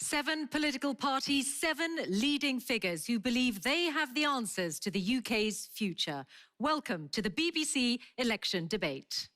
7 political parties, 7 leading figures who believe they have the answers to the UK's future. Welcome to the BBC election debate.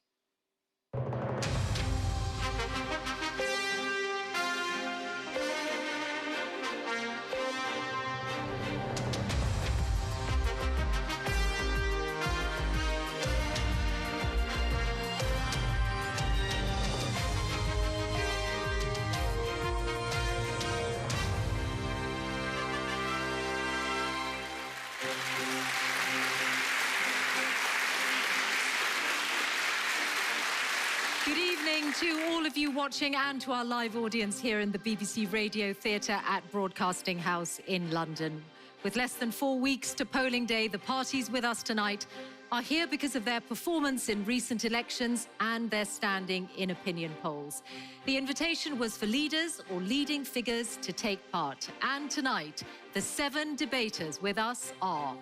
Good evening to all of you watching and to our live audience here in the BBC Radio Theatre at Broadcasting House in London. With less than 4 weeks to polling day, the parties with us tonight are here because of their performance in recent elections and their standing in opinion polls. The invitation was for leaders or leading figures to take part. And tonight, the 7 debaters with us are: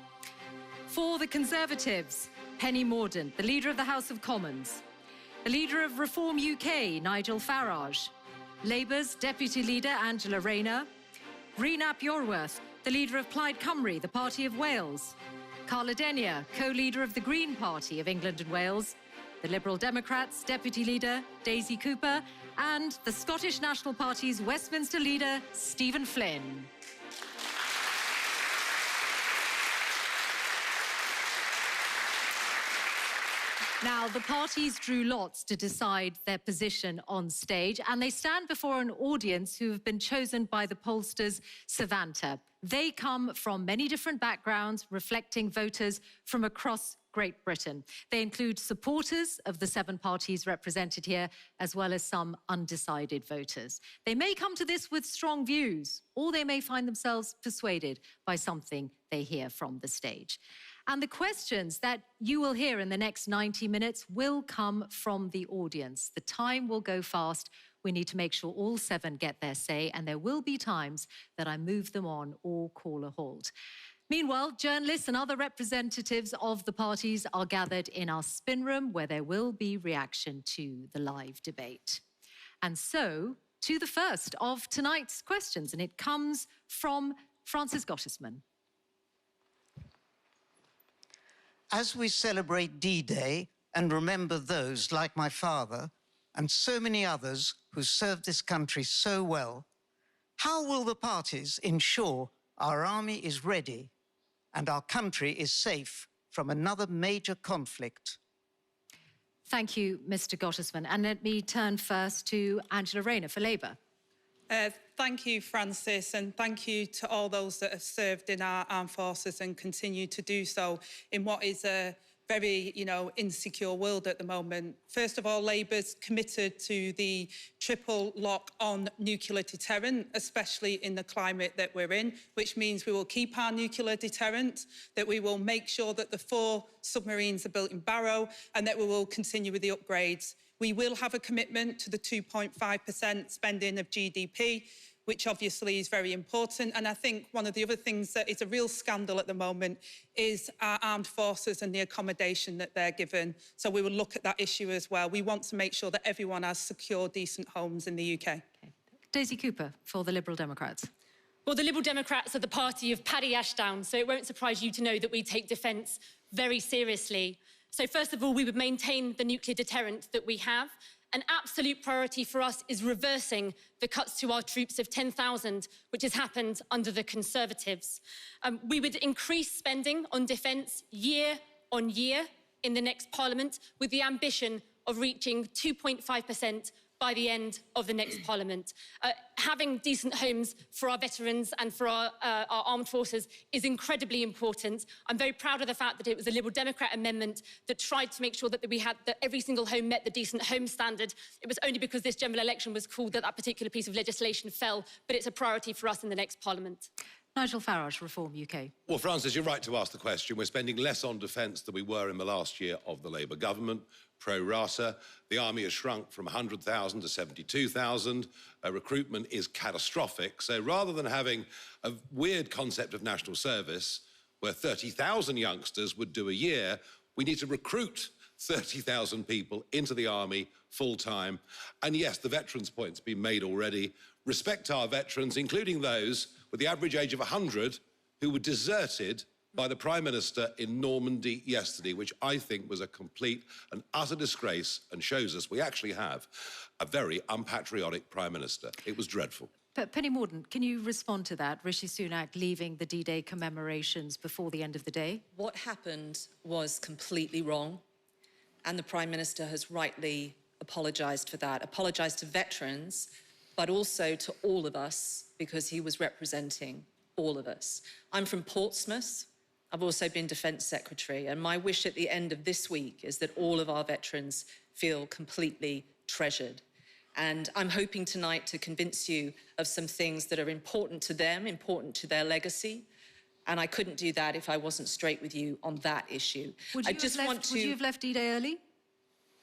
for the Conservatives, Penny Mordaunt, the leader of the House of Commons; the leader of Reform UK, Nigel Farage; Labour's Deputy Leader, Rayner; Rhun Iorwerth, the leader of Plaid, the Party of Wales; Carla, co-leader of the Green Party of England and Wales; the Liberal Democrats' Deputy Leader, Daisy Cooper; and the Scottish National Party's Westminster leader, Stephen Flynn. Now, the parties drew lots to decide their position on stage, and they stand before an audience who have been chosen by the pollsters Savanta. They come from many different backgrounds, reflecting voters from across Great Britain. They include supporters of the 7 parties represented here, as well as some undecided voters. They may come to this with strong views, or they may find themselves persuaded by something they hear from the stage. And the questions that you will hear in the next 90 minutes will come from the audience. The time will go fast. We need to make sure all 7 get their say, and there will be times that I move them on or call a halt. Meanwhile, journalists and other representatives of the parties are gathered in our spin room, where there will be reaction to the live debate. And so, to the first of tonight's questions, and it comes from Francis Gottesman. As we celebrate D-Day and remember those like my father and so many others who served this country so well, how will the parties ensure our army is ready and our country is safe from another major conflict? Thank you, Mr. Gottesman. And let me turn first to Rayner for Labour. Thank you, Francis, and thank you to all those that have served in our armed forces and continue to do so in what is a very, insecure world at the moment. First of all, Labour's committed to the triple lock on nuclear deterrent, especially in the climate that we're in, which means we will keep our nuclear deterrent, that we will make sure that the 4 submarines are built in Barrow, and that we will continue with the upgrades. We will have a commitment to the 2.5% spending of GDP, which obviously is very important. And I think one of the other things that is a real scandal at the moment is our armed forces and the accommodation that they're given. So we will look at that issue as well. We want to make sure that everyone has secure, decent homes in the UK. Okay. Daisy Cooper for the Liberal Democrats. Well, the Liberal Democrats are the party of Paddy Ashdown, so it won't surprise you to know that we take defence very seriously. So first of all, we would maintain the nuclear deterrent that we have. An absolute priority for us is reversing the cuts to our troops of 10,000, which has happened under the Conservatives. We would increase spending on defence year on year in the next Parliament, with the ambition of reaching 2.5% by the end of the next Parliament. Having decent homes for our veterans and for our armed forces is incredibly important. I'm very proud of the fact that it was a Liberal Democrat amendment that tried to make sure that that every single home met the decent home standard. It was only because this general election was called that particular piece of legislation fell, but it's a priority for us in the next Parliament. Nigel Farage, Reform UK. Well, Francis, you're right to ask the question. We're spending less on defence than we were in the last year of the Labour government. Pro rata, the army has shrunk from 100,000 to 72,000. Recruitment is catastrophic. So rather than having a weird concept of national service where 30,000 youngsters would do a year, we need to recruit 30,000 people into the army full-time. And yes, the veterans' point's been made already. Respect our veterans, including those with the average age of 100 who were deserted by the Prime Minister in Normandy yesterday, which I think was a complete and utter disgrace and shows us we actually have a very unpatriotic Prime Minister. It was dreadful. But Penny Mordaunt, can you respond to that? Rishi Sunak leaving the D-Day commemorations before the end of the day? What happened was completely wrong, and the Prime Minister has rightly apologised for that, apologised to veterans, but also to all of us, because he was representing all of us. I'm from Portsmouth. I've also been Defence Secretary, and my wish at the end of this week is that all of our veterans feel completely treasured. And I'm hoping tonight to convince you of some things that are important to them, important to their legacy. And I couldn't do that if I wasn't straight with you on that issue. Would you have left D-Day early?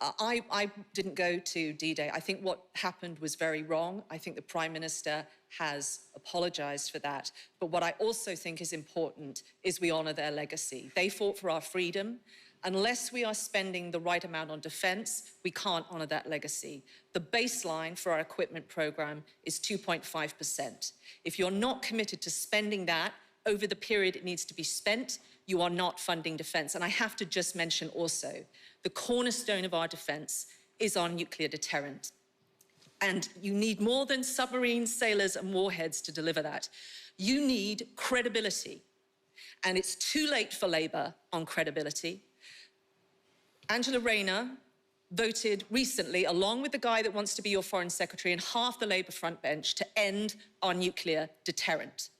I didn't go to D-Day. I think what happened was very wrong. I think the Prime Minister has apologised for that. But what I also think is important is we honour their legacy. They fought for our freedom. Unless we are spending the right amount on defence, we can't honour that legacy. The baseline for our equipment programme is 2.5%. If you're not committed to spending that over the period it needs to be spent, you are not funding defence. And I have to just mention also, the cornerstone of our defence is our nuclear deterrent. And you need more than submarines, sailors and warheads to deliver that. You need credibility. And it's too late for Labour on credibility. Angela Rayner voted recently, along with the guy that wants to be your foreign secretary and half the Labour front bench, to end our nuclear deterrent.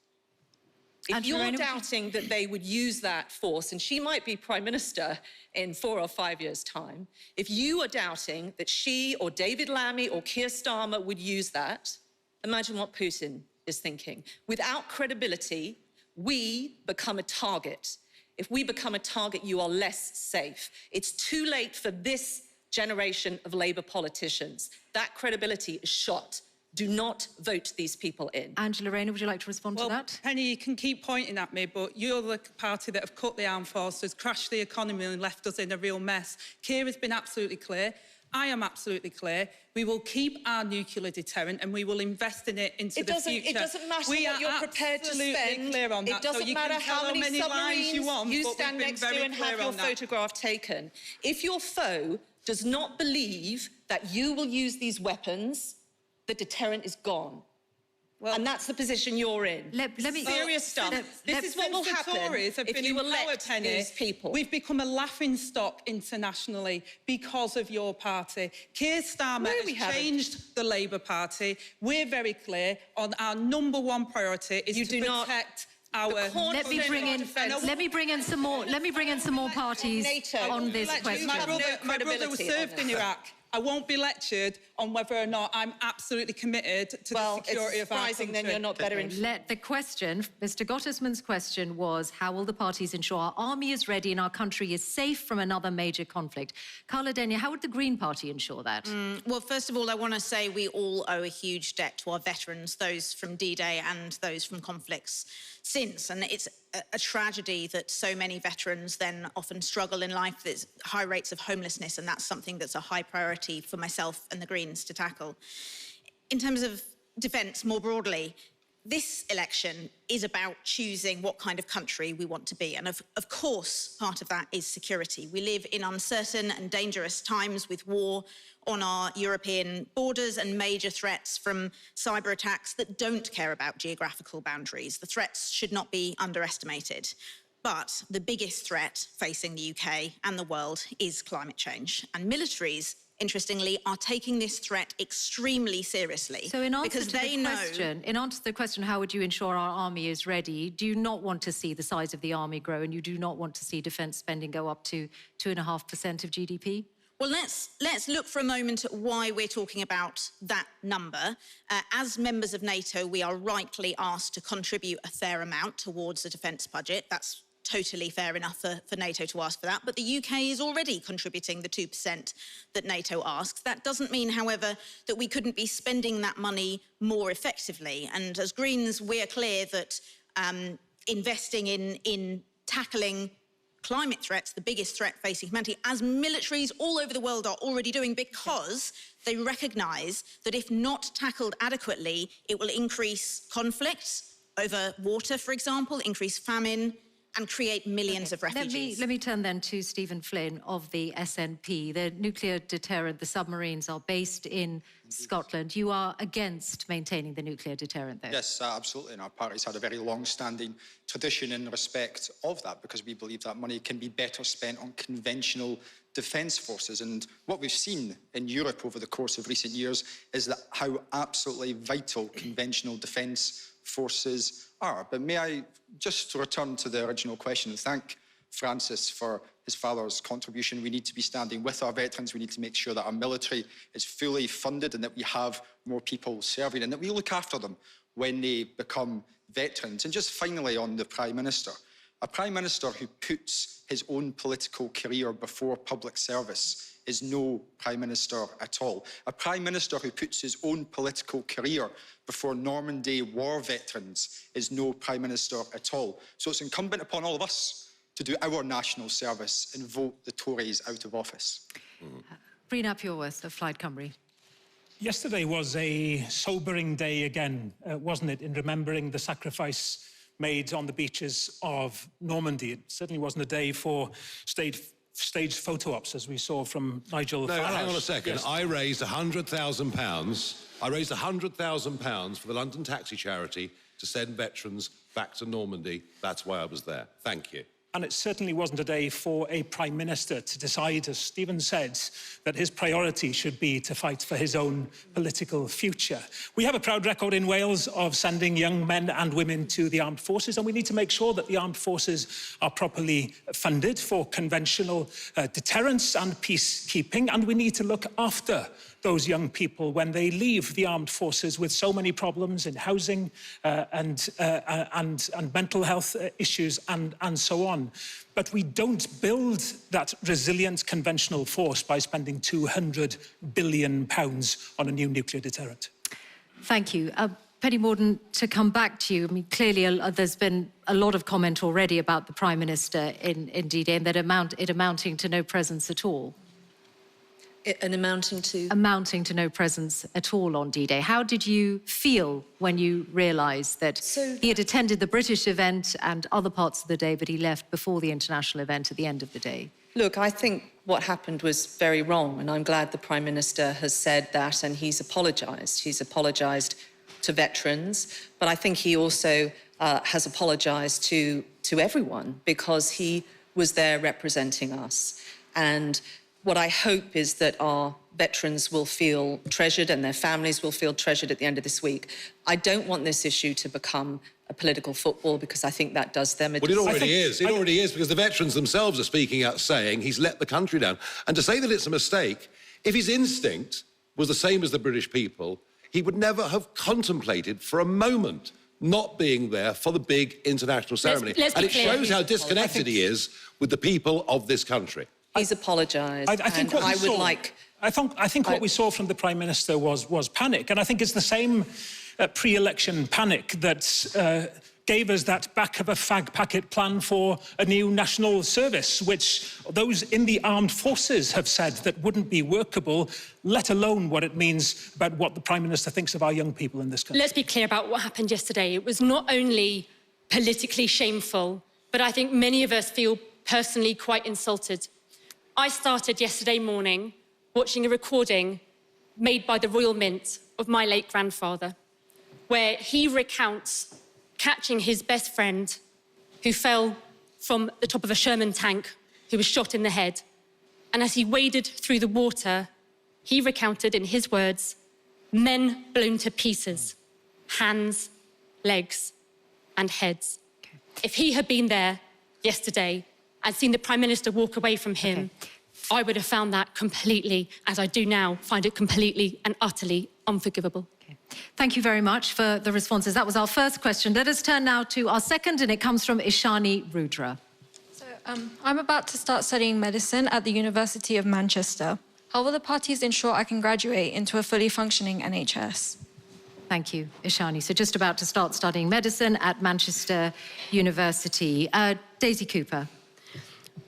If you're doubting that they would use that force, and she might be Prime Minister in 4 or 5 years' time, if you are doubting that she or David Lammy or Keir Starmer would use that, imagine what Putin is thinking. Without credibility, we become a target. If we become a target, you are less safe. It's too late for this generation of Labour politicians. That credibility is shot. Do not vote these people in. Angela Rayner, would you like to respond to that? Penny, you can keep pointing at me, but you're the party that have cut the armed forces, crashed the economy and left us in a real mess. Keir has been absolutely clear. I am absolutely clear. We will keep our nuclear deterrent and we will invest in it into the future. It doesn't matter what you're prepared to spend. Clear on that. It doesn't matter how many submarines you stand next to and have your photograph taken. If your foe does not believe that you will use these weapons, the deterrent is gone. Well, and that's the position you're in. Serious stuff. This is what will happen if you elect these people. We've become a laughingstock internationally because of your party. Keir Starmer has changed the Labour Party. We're very clear on our number one priority is to protect our. Let me bring in some more parties on this question. My brother was served in Iraq. I won't be lectured on whether or not I'm absolutely committed to the security of our country. Well, it's surprising then you're not better informed. The question, Mr. Gottesman's question was, how will the parties ensure our army is ready and our country is safe from another major conflict? Carla, how would the Green Party ensure that? Well, first of all, I want to say we all owe a huge debt to our veterans, those from D-Day and those from conflicts since. And it's a tragedy that so many veterans then often struggle in life. There's high rates of homelessness, and that's something that's a high priority for myself and the Greens to tackle. In terms of defence more broadly, this election is about choosing what kind of country we want to be. And of course, part of that is security. We live in uncertain and dangerous times with war on our European borders and major threats from cyber attacks that don't care about geographical boundaries. The threats should not be underestimated. But the biggest threat facing the UK and the world is climate change. And militaries, interestingly, are taking this threat extremely seriously. So in answer to the question, how would you ensure our army is ready, do you not want to see the size of the army grow and you do not want to see defence spending go up to 2.5% of GDP? Well, let's look for a moment at why we're talking about that number. As members of NATO, we are rightly asked to contribute a fair amount towards the defence budget. That's totally fair enough for NATO to ask for that. But the UK is already contributing the 2% that NATO asks. That doesn't mean, however, that we couldn't be spending that money more effectively. And as Greens, we're clear that investing in tackling climate threats, the biggest threat facing humanity, as militaries all over the world are already doing, because they recognise that if not tackled adequately, it will increase conflict over water, for example, increase famine, and create millions of refugees. Let me turn then to Stephen Flynn of the SNP. The nuclear deterrent, the submarines, are based in Scotland. You are against maintaining the nuclear deterrent, though? Yes, absolutely. And our party's had a very long-standing tradition in respect of that, because we believe that money can be better spent on conventional defence forces. And what we've seen in Europe over the course of recent years is that how absolutely vital conventional defence forces are. But may I just return to the original question and thank Francis for his father's contribution. We need to be standing with our veterans. We need to make sure that our military is fully funded and that we have more people serving and that we look after them when they become veterans. And just finally on the Prime Minister, a Prime Minister who puts his own political career before public service is no Prime Minister at all. A Prime Minister who puts his own political career before Normandy war veterans is no Prime Minister at all. So it's incumbent upon all of us to do our national service and vote the Tories out of office. Rhun Iorwerth of Plaid Cymru. Yesterday was a sobering day again, wasn't it, in remembering the sacrifice made on the beaches of Normandy. It certainly wasn't a day for staged photo ops, as we saw from Nigel. No, Farage. hang on a second. Yes. I raised £100,000. I raised £100,000 for the London Taxi Charity to send veterans back to Normandy. That's why I was there. Thank you. And it certainly wasn't a day for a Prime Minister to decide, as Stephen said, that his priority should be to fight for his own political future. We have a proud record in Wales of sending young men and women to the armed forces, and we need to make sure that the armed forces are properly funded for conventional deterrence and peacekeeping, and we need to look after those young people when they leave the armed forces with so many problems in housing and mental health issues and so on. But we don't build that resilient conventional force by spending £200 billion on a new nuclear deterrent. Thank you. Penny Mordaunt, to come back to you, I mean, clearly there's been a lot of comment already about the Prime Minister in D-Day and that amounting to no presence at all. Amounting to? Amounting to no presence at all on D-Day. How did you feel when you realised that he had attended the British event and other parts of the day, but he left before the international event at the end of the day? Look, I think what happened was very wrong, and I'm glad the Prime Minister has said that, and he's apologised. He's apologised to veterans, but I think he also has apologised to everyone, because he was there representing us. And what I hope is that our veterans will feel treasured and their families will feel treasured at the end of this week. I don't want this issue to become a political football, because I think that does them a Well, it already is. It already is, because the veterans themselves are speaking out saying he's let the country down. And to say that it's a mistake, if his instinct was the same as the British people, he would never have contemplated for a moment not being there for the big international ceremony. Let's and be it clear. shows how disconnected he is with the people of this country. He's apologised. I think what we saw, I think what we saw from the Prime Minister was panic, and I think it's the same pre-election panic that gave us that back of a fag packet plan for a new national service, which those in the armed forces have said that wouldn't be workable, let alone what it means about what the Prime Minister thinks of our young people in this country. Let's be clear about what happened yesterday. It was not only politically shameful, but I think many of us feel personally quite insulted. I started yesterday morning watching a recording made by the Royal Mint of my late grandfather, where he recounts catching his best friend who fell from the top of a Sherman tank, who was shot in the head. And as he waded through the water, he recounted in his words, men blown to pieces, hands, legs, and heads. Okay. If he had been there yesterday and seen the Prime Minister walk away from him, I would have found that completely, as I do now, find it completely and utterly unforgivable. Okay. Thank you very much for the responses. That was our first question. Let us turn now to our second, and it comes from Ishani Rudra. So, I'm about to start studying medicine at the University of Manchester. How will the parties ensure I can graduate into a fully functioning NHS? Thank you, Ishani. So just about to start studying medicine at Manchester University. Daisy Cooper.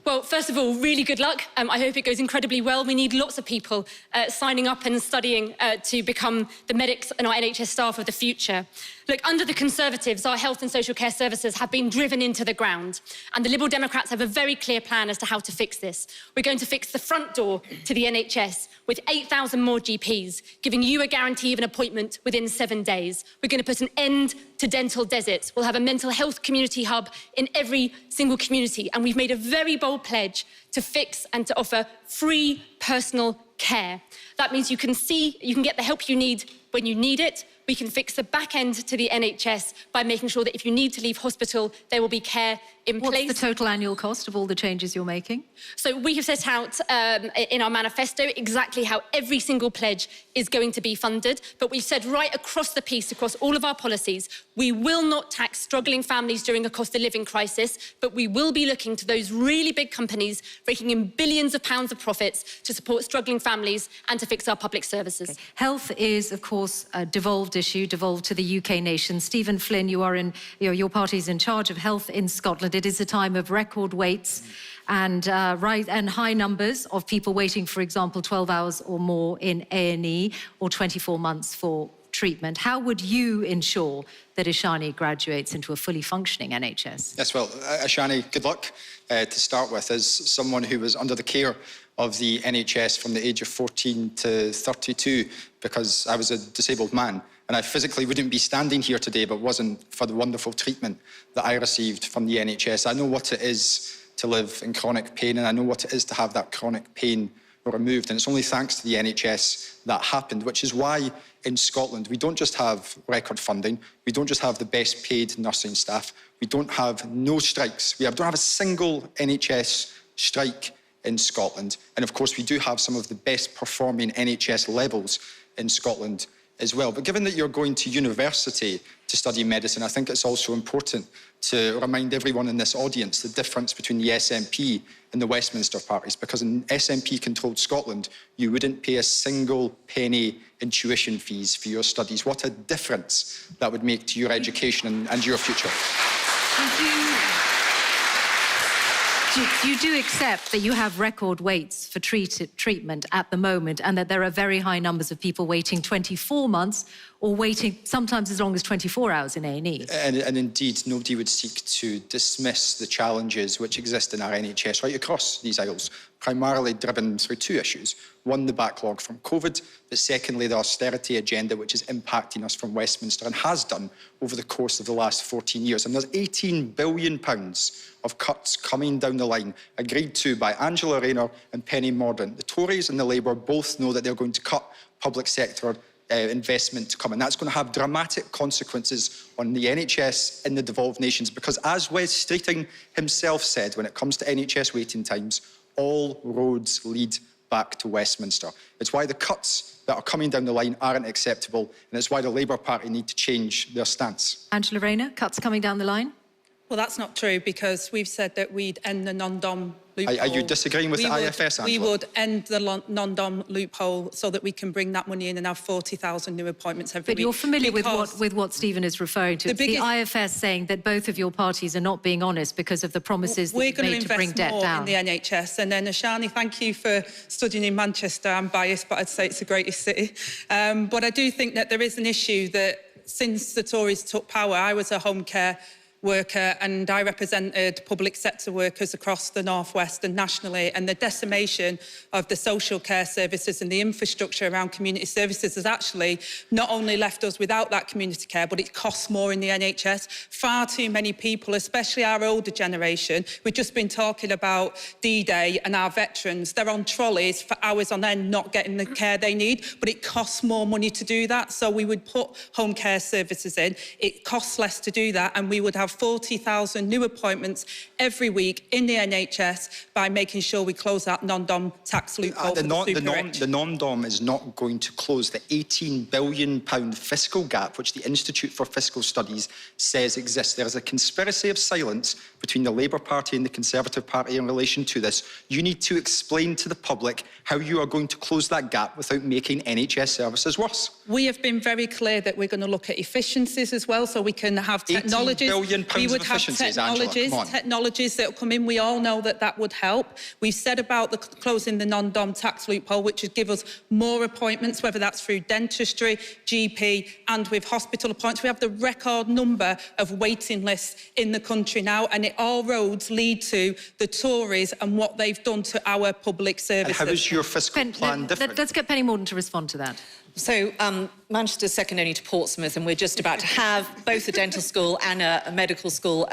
Well, first of all, really good luck. I hope it goes incredibly well. We need lots of people signing up and studying to become the medics and our NHS staff of the future. Look, under the Conservatives, our health and social care services have been driven into the ground. And the Liberal Democrats have a very clear plan as to how to fix this. We're going to fix the front door to the NHS with 8,000 more GPs, giving you a guarantee of an appointment within 7 days. We're going to put an end to dental deserts. We'll have a mental health community hub in every single community. And we've made a very bold pledge to fix and to offer free personal care. That means you can get the help you need when you need it. We can fix the back end to the NHS by making sure that if you need to leave hospital, there will be care in place. What's the total annual cost of all the changes you're making? So we have set out in our manifesto exactly how every single pledge is going to be funded. But we've said right across the piece, across all of our policies, we will not tax struggling families during a cost of living crisis, but we will be looking to those really big companies raking in billions of pounds of profits to support struggling families and to fix our public services. Okay. Health is, of course, a devolved issue, devolved to the UK nation. Stephen Flynn, your party's in charge of health in Scotland. It is a time of record waits and high numbers of people waiting, for example, 12 hours or more in A&E or 24 months for treatment. How would you ensure that Ishani graduates into a fully functioning NHS? Yes, well, Ishani, good luck to start with. As someone who was under the care of the NHS from the age of 14 to 32 because I was a disabled man, and I physically wouldn't be standing here today if it wasn't for the wonderful treatment that I received from the NHS. I know what it is to live in chronic pain, and I know what it is to have that chronic pain removed. And it's only thanks to the NHS that happened, which is why in Scotland we don't just have record funding, we don't just have the best paid nursing staff, we don't have no strikes, we don't have a single NHS strike in Scotland. And of course we do have some of the best performing NHS levels in Scotland as well. But given that you're going to university to study medicine, I think it's also important to remind everyone in this audience the difference between the SNP and the Westminster parties, because in SNP-controlled Scotland, you wouldn't pay a single penny in tuition fees for your studies. What a difference that would make to your education and your future. You do accept that you have record waits for treatment at the moment, and that there are very high numbers of people waiting 24 months or waiting sometimes as long as 24 hours in A&E. And indeed, nobody would seek to dismiss the challenges which exist in our NHS right across these aisles, primarily driven through two issues. One, the backlog from COVID, but secondly, the austerity agenda, which is impacting us from Westminster and has done over the course of the last 14 years. And there's £18 billion of cuts coming down the line, agreed to by Angela Rayner and Penny Mordaunt. The Tories and the Labour both know that they're going to cut public sector investment to come, and that's going to have dramatic consequences on the NHS in the devolved nations, because as Wes Streeting himself said, when it comes to NHS waiting times, all roads lead back to Westminster. It's why the cuts that are coming down the line aren't acceptable, and it's why the Labour Party need to change their stance. Angela Rayner, cuts coming down the line? Well, that's not true, because we've said that we'd end the non-dom loophole. Are you disagreeing with the IFS, Angela? We would end the non-dom loophole so that we can bring that money in and have 40,000 new appointments every week. But you're familiar with what Stephen is referring to. The IFS saying that both of your parties are not being honest because of the promises that you've made to bring debt down. We're going to invest more in the NHS. And then, Ishani, thank you for studying in Manchester. I'm biased, but I'd say it's the greatest city. But I do think that there is an issue that since the Tories took power, I was a home care worker and I represented public sector workers across the Northwest and nationally, and the decimation of the social care services and the infrastructure around community services has actually not only left us without that community care, but it costs more in the NHS. Far too many people, especially our older generation, we've just been talking about D-Day and our veterans, they're on trolleys for hours on end not getting the care they need, but it costs more money to do that. So we would put home care services in, it costs less to do that, and we would have 40,000 new appointments every week in the NHS by making sure we close that non-dom tax loophole. The non-dom is not going to close the £18 billion fiscal gap which the Institute for Fiscal Studies says exists. There is a conspiracy of silence between the Labour Party and the Conservative Party in relation to this. You need to explain to the public how you are going to close that gap without making NHS services worse. We have been very clear that we're going to look at efficiencies as well, so we can have technologies. in we pounds would of have efficiencies, Angela, come on. technologies that will come in. We all know that that would help. We've said about closing the non-dom tax loophole, which would give us more appointments, whether that's through dentistry, GP, and with hospital appointments. We have the record number of waiting lists in the country now, and all roads lead to the Tories and what they've done to our public services. And how is your fiscal plan different? Let's get Penny Mordaunt to respond to that. So Manchester's second only to Portsmouth, and we're just about to have both a dental school and a medical school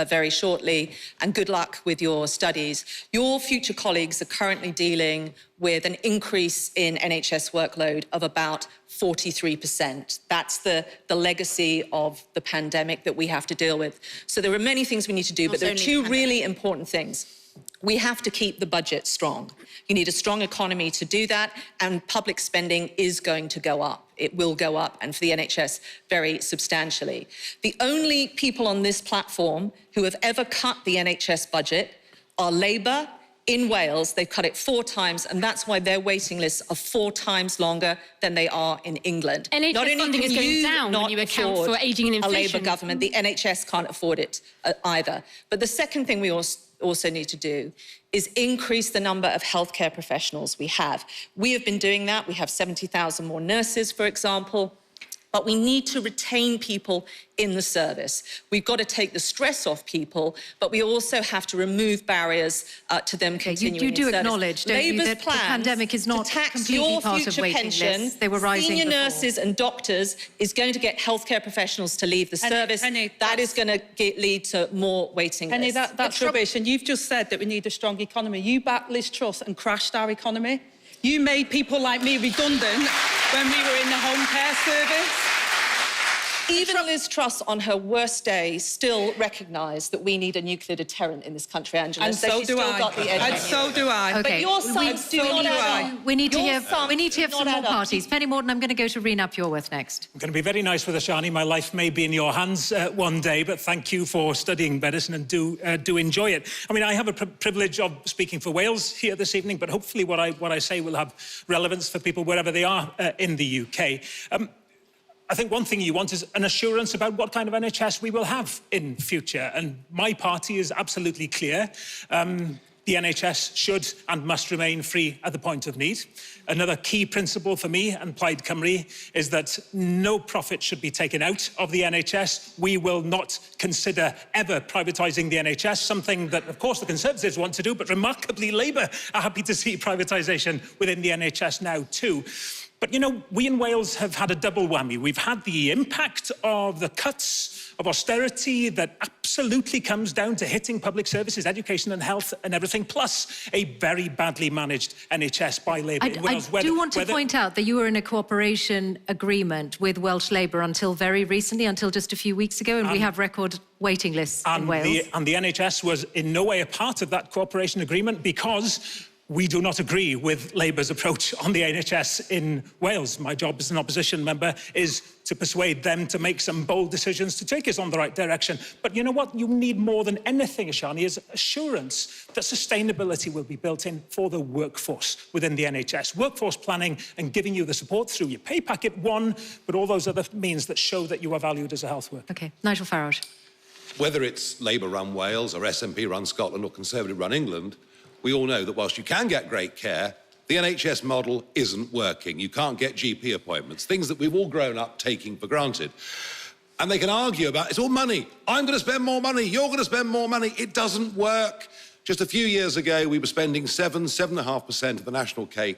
very shortly, and good luck with your studies. Your future colleagues are currently dealing with an increase in NHS workload of about 43%. That's the legacy of the pandemic that we have to deal with. So there are many things we need to do, but there are two really important things. We have to keep the budget strong. You need a strong economy to do that, and public spending is going to go up. It will go up, and for the NHS, very substantially. The only people on this platform who have ever cut the NHS budget are Labour. In Wales, they've cut it 4 times, and that's why their waiting lists are 4 times longer than they are in England. NHS not only funding can is going you down not when you account afford for ageing and inflation. A Labour government, the NHS can't afford it either. But the second thing we also need to do is increase the number of healthcare professionals we have. We have been doing that. We have 70,000 more nurses, for example. But we need to retain people in the service. We've got to take the stress off people, but we also have to remove barriers to them continuing You do in service. acknowledge, don't you, that the pandemic is not completely part of waiting lists. They were rising senior before. nurses and doctors is going to get healthcare professionals to leave the service. That is going to lead to more waiting lists. That's rubbish. And you've just said that we need a strong economy. You backed Liz Truss and crashed our economy. You made people like me redundant when we were in the home care service. Even Liz Truss, on her worst day, still recognised that we need a nuclear deterrent in this country, Angela. And so do I. And so do I. Okay. But your sums do not add up. We need to hear Your from more parties. Penny Mordaunt, I'm going to go to Rhun Iorwerth next. I'm going to be very nice with Ashani. My life may be in your hands one day, but thank you for studying medicine and do enjoy it. I mean, I have a privilege of speaking for Wales here this evening, but hopefully what I say will have relevance for people wherever they are in the UK. I think one thing you want is an assurance about what kind of NHS we will have in future. And my party is absolutely clear. The NHS should and must remain free at the point of need. Another key principle for me and Plaid Cymru is that no profit should be taken out of the NHS. We will not consider ever privatising the NHS, something that, of course, the Conservatives want to do, but remarkably, Labour are happy to see privatisation within the NHS now too. But, you know, we in Wales have had a double whammy. We've had the impact of the cuts of austerity that absolutely comes down to hitting public services, education and health and everything, plus a very badly managed NHS by Labour in Wales. I do want to point out that you were in a cooperation agreement with Welsh Labour until very recently, until just a few weeks ago, and we have record waiting lists in Wales. And the NHS was in no way a part of that cooperation agreement because we do not agree with Labour's approach on the NHS in Wales. My job as an opposition member is to persuade them to make some bold decisions to take us on the right direction. But you know what? You need more than anything, Ashani, is assurance that sustainability will be built in for the workforce within the NHS. Workforce planning and giving you the support through your pay packet, one, but all those other means that show that you are valued as a health worker. OK. Nigel Farage. Whether it's Labour-run Wales or SNP-run Scotland or Conservative-run England, we all know that whilst you can get great care, the NHS model isn't working. You can't get GP appointments, things that we've all grown up taking for granted. And they can argue about, it's all money. I'm going to spend more money. You're going to spend more money. It doesn't work. Just a few years ago, we were spending 7.5% of the national cake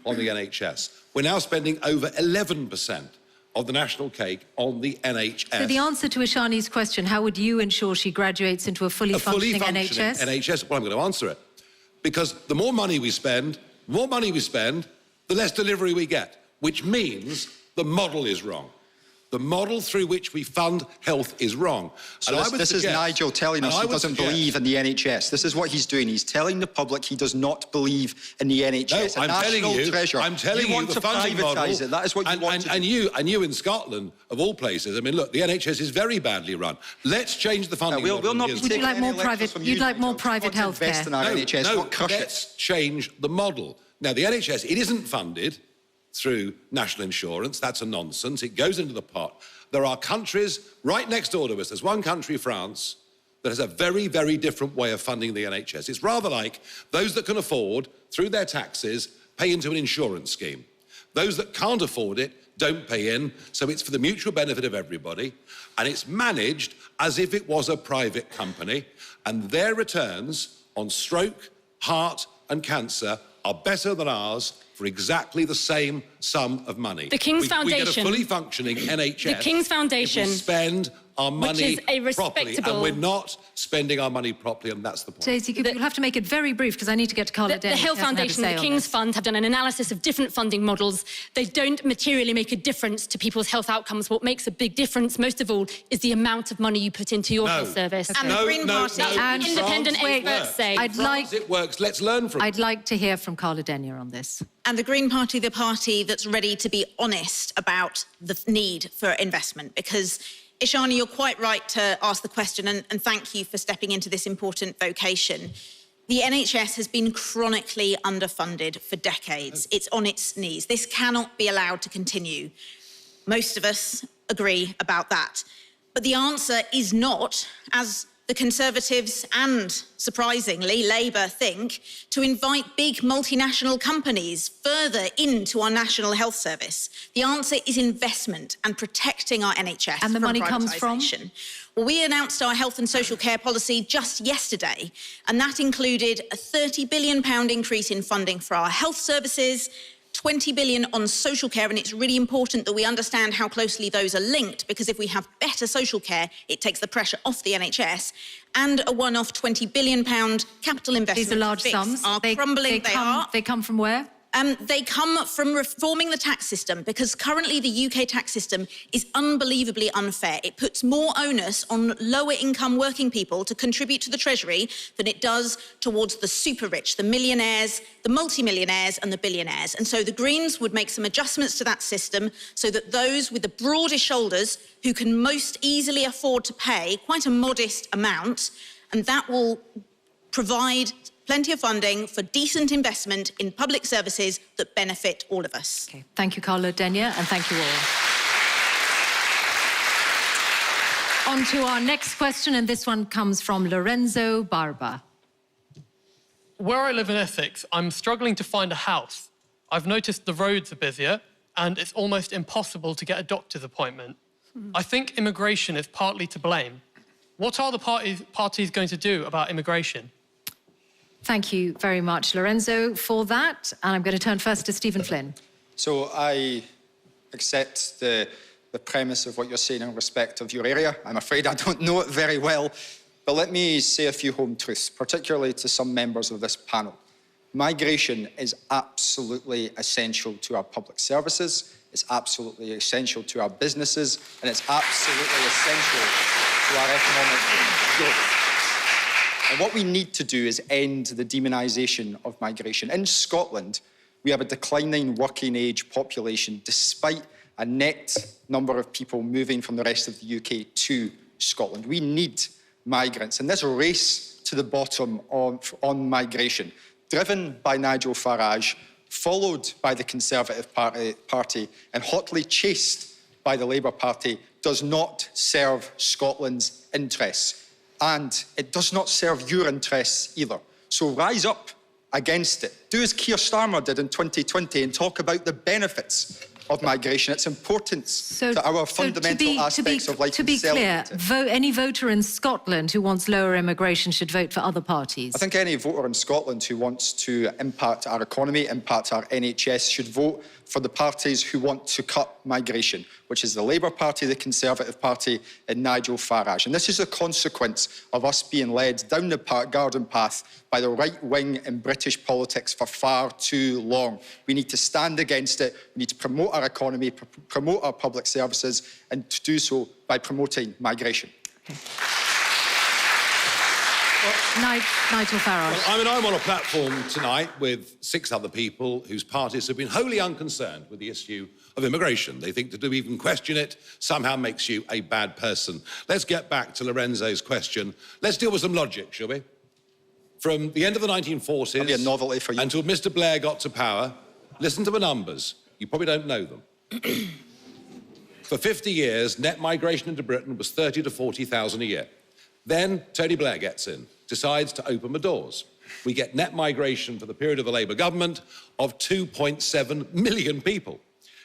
on the NHS. We're now spending over 11% of the national cake on the NHS. So the answer to Ashani's question, how would you ensure she graduates into a fully functioning NHS? NHS, well, I'm going to answer it. Because the more money we spend, the less delivery we get, which means the model is wrong. The model through which we fund health is wrong. So this is Nigel telling us he doesn't believe in the NHS. This is what he's doing. He's telling the public he does not believe in the NHS. No, I'm telling you, the funding model. It. That is what you want to do. And you in Scotland, of all places, I mean, look, the NHS is very badly run. Let's change the funding model. We'll not be Would you like more private? You'd like more private healthcare? No, let's change the model. Now, the NHS, it isn't funded through national insurance. That's a nonsense. It goes into the pot. There are countries right next door to us. There's one country, France, that has a very, very different way of funding the NHS. It's rather like those that can afford, through their taxes, pay into an insurance scheme. Those that can't afford it don't pay in, so it's for the mutual benefit of everybody, and it's managed as if it was a private company, and their returns on stroke, heart and cancer are better than ours for exactly the same sum of money. The King's Foundation. We get a fully functioning NHS. The King's Foundation. If we spend our money which is a properly, respectable... and we're not spending our money properly, and that's the point. Daisy, you'll have to make it very brief because I need to get to Carla The Dennis. Hill Foundation, the King's Fund have done an analysis of different funding models. They don't materially make a difference to people's health outcomes. What makes a big difference, most of all, is the amount of money you put into your health service. And the Green Party. And independent experts say. It works. Let's learn from it. I'd like to hear from Carla Dennis on this. And the Green Party, the party that's ready to be honest about the need for investment, because Ishani, you're quite right to ask the question, and thank you for stepping into this important vocation. The NHS has been chronically underfunded for decades. It's on its knees. This cannot be allowed to continue. Most of us agree about that. But the answer is not, as the Conservatives and, surprisingly, Labour think, to invite big multinational companies further into our National Health Service. The answer is investment and protecting our NHS. And the money comes from? Well, we announced our health and social care policy just yesterday, and that included a £30 billion increase in funding for our health services, 20 billion on social care, and it's really important that we understand how closely those are linked, because if we have better social care, it takes the pressure off the NHS, and a one-off £20 billion capital investment. These are large sums. They come from where? They come from reforming the tax system, because currently the UK tax system is unbelievably unfair. It puts more onus on lower income working people to contribute to the Treasury than it does towards the super rich, the millionaires, the multimillionaires and the billionaires. And so the Greens would make some adjustments to that system so that those with the broadest shoulders who can most easily afford to pay quite a modest amount, and that will provide plenty of funding for decent investment in public services that benefit all of us. Okay. Thank you, Carla Dennis, and thank you all. On to our next question, and this one comes from Lorenzo Barba. Where I live in Essex, I'm struggling to find a house. I've noticed the roads are busier, and it's almost impossible to get a doctor's appointment. I think immigration is partly to blame. What are the parties going to do about immigration? Thank you very much, Lorenzo, for that. And I'm going to turn first to Stephen Flynn. So I accept the premise of what you're saying in respect of your area. I'm afraid I don't know it very well, but let me say a few home truths, particularly to some members of this panel. Migration is absolutely essential to our public services, it's absolutely essential to our businesses, and it's absolutely essential to our economic growth. And what we need to do is end the demonisation of migration. In Scotland, we have a declining working age population despite a net number of people moving from the rest of the UK to Scotland. We need migrants. And this race to the bottom on migration, driven by Nigel Farage, followed by the Conservative Party and hotly chased by the Labour Party, does not serve Scotland's interests. And it does not serve your interests either. So rise up against it. Do as Keir Starmer did in 2020 and talk about the benefits of migration, its importance to our fundamental aspects of life. To be clear, any voter in Scotland who wants lower immigration should vote for other parties. I think any voter in Scotland who wants to impact our economy, impact our NHS, should vote for the parties who want to cut migration, which is the Labour Party, the Conservative Party and Nigel Farage. And this is a consequence of us being led down the garden path by the right wing in British politics for far too long. We need to stand against it. We need to promote our economy, promote our public services, and to do so by promoting migration. Okay. Nigel Farage. Well, I'm on a platform tonight with 6 other people whose parties have been wholly unconcerned with the issue of immigration. They think that to even question it somehow makes you a bad person. Let's get back to Lorenzo's question. Let's deal with some logic, shall we? From the end of the 1940s That'll be a novelty for you. until Mr. Blair got to power, listen to the numbers. You probably don't know them. For 50 years, net migration into Britain was 30 to 40,000 a year. Then Tony Blair gets in, decides to open the doors. We get net migration for the period of the Labour government of 2.7 million people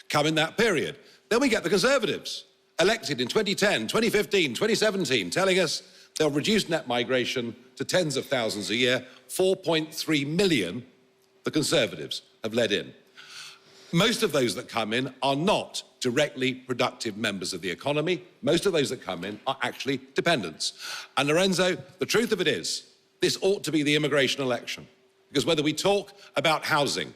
come in that period. Then we get the Conservatives, elected in 2010, 2015, 2017, telling us they'll reduce net migration to tens of thousands a year. 4.3 million the Conservatives have led in. Most of those that come in are not directly productive members of the economy. Most of those that come in are actually dependents. And Lorenzo, the truth of it is, this ought to be the immigration election. Because whether we talk about housing,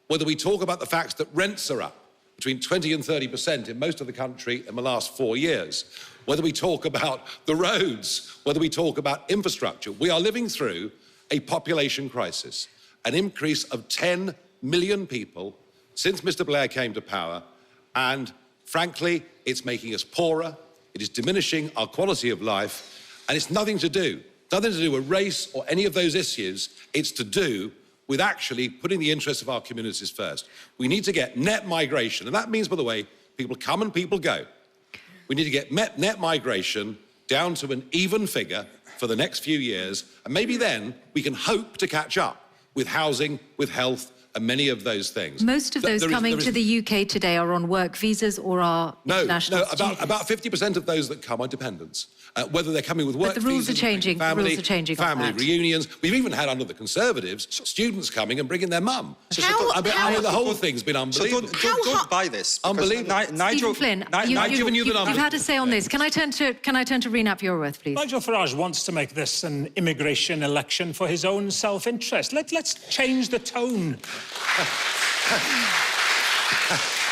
whether we talk about the fact that rents are up between 20 and 30% in most of the country in the last 4 years, whether we talk about the roads, whether we talk about infrastructure, we are living through a population crisis, an increase of 10 million people since Mr. Blair came to power, and frankly, it's making us poorer, it is diminishing our quality of life, and it's nothing to do with race or any of those issues. It's to do with actually putting the interests of our communities first. We need to get net migration, and that means, by the way, people come and people go. We need to get net migration down to an even figure for the next few years, and maybe then we can hope to catch up with housing, with health, and many of those things. Most of those coming to the UK today are on work visas or are international students. About 50% of those that come are dependents. Whether they're coming with work visas, but the rules are changing. Family reunions. We've even had, under the Conservatives, students coming and bringing their mum. The whole thing's been unbelievable. So don't buy this. Unbelievable. Nigel, Flynn, I've given you the numbers. You've had a say on this. Can I turn to Rhun Iorwerth, please? Nigel Farage wants to make this an immigration election for his own self-interest. Let's change the tone.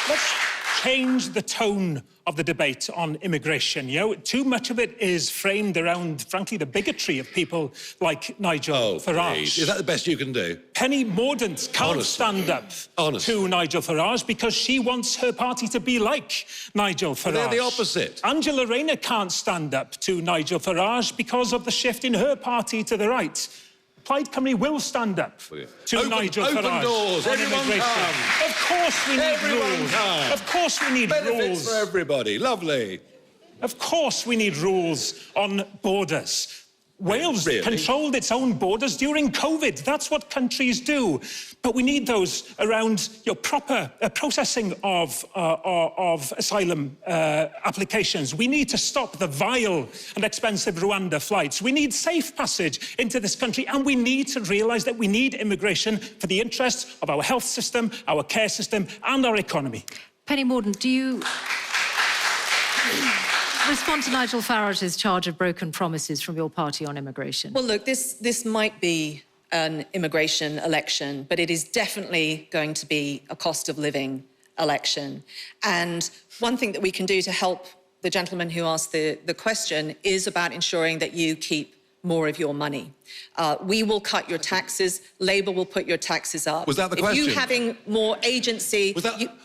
Let's change the tone of the debate on immigration. You know, too much of it is framed around, frankly, the bigotry of people like Nigel Farage. Please. Is that the best you can do? Penny Mordaunt can't stand up to Nigel Farage because she wants her party to be like Nigel Farage. They're the opposite. Angela Rayner can't stand up to Nigel Farage because of the shift in her party to the right. Plaid Cymru will stand up to Nigel Farage. Open doors, everyone come. Of course we need rules. Of course we need Benefits rules. for everybody, lovely. Of course we need rules on borders. Wales controlled its own borders during COVID. That's what countries do. But we need those around proper processing of asylum applications. We need to stop the vile and expensive Rwanda flights. We need safe passage into this country, and we need to realise that we need immigration for the interests of our health system, our care system, and our economy. Penny Mordaunt, do you respond to Nigel Farage's charge of broken promises from your party on immigration? Well, look, this might be an immigration election, but it is definitely going to be a cost of living election. And one thing that we can do to help the gentleman who asked the question is about ensuring that you keep more of your money. We will cut your taxes. Labour will put your taxes up. Was that the question? If you having more agency,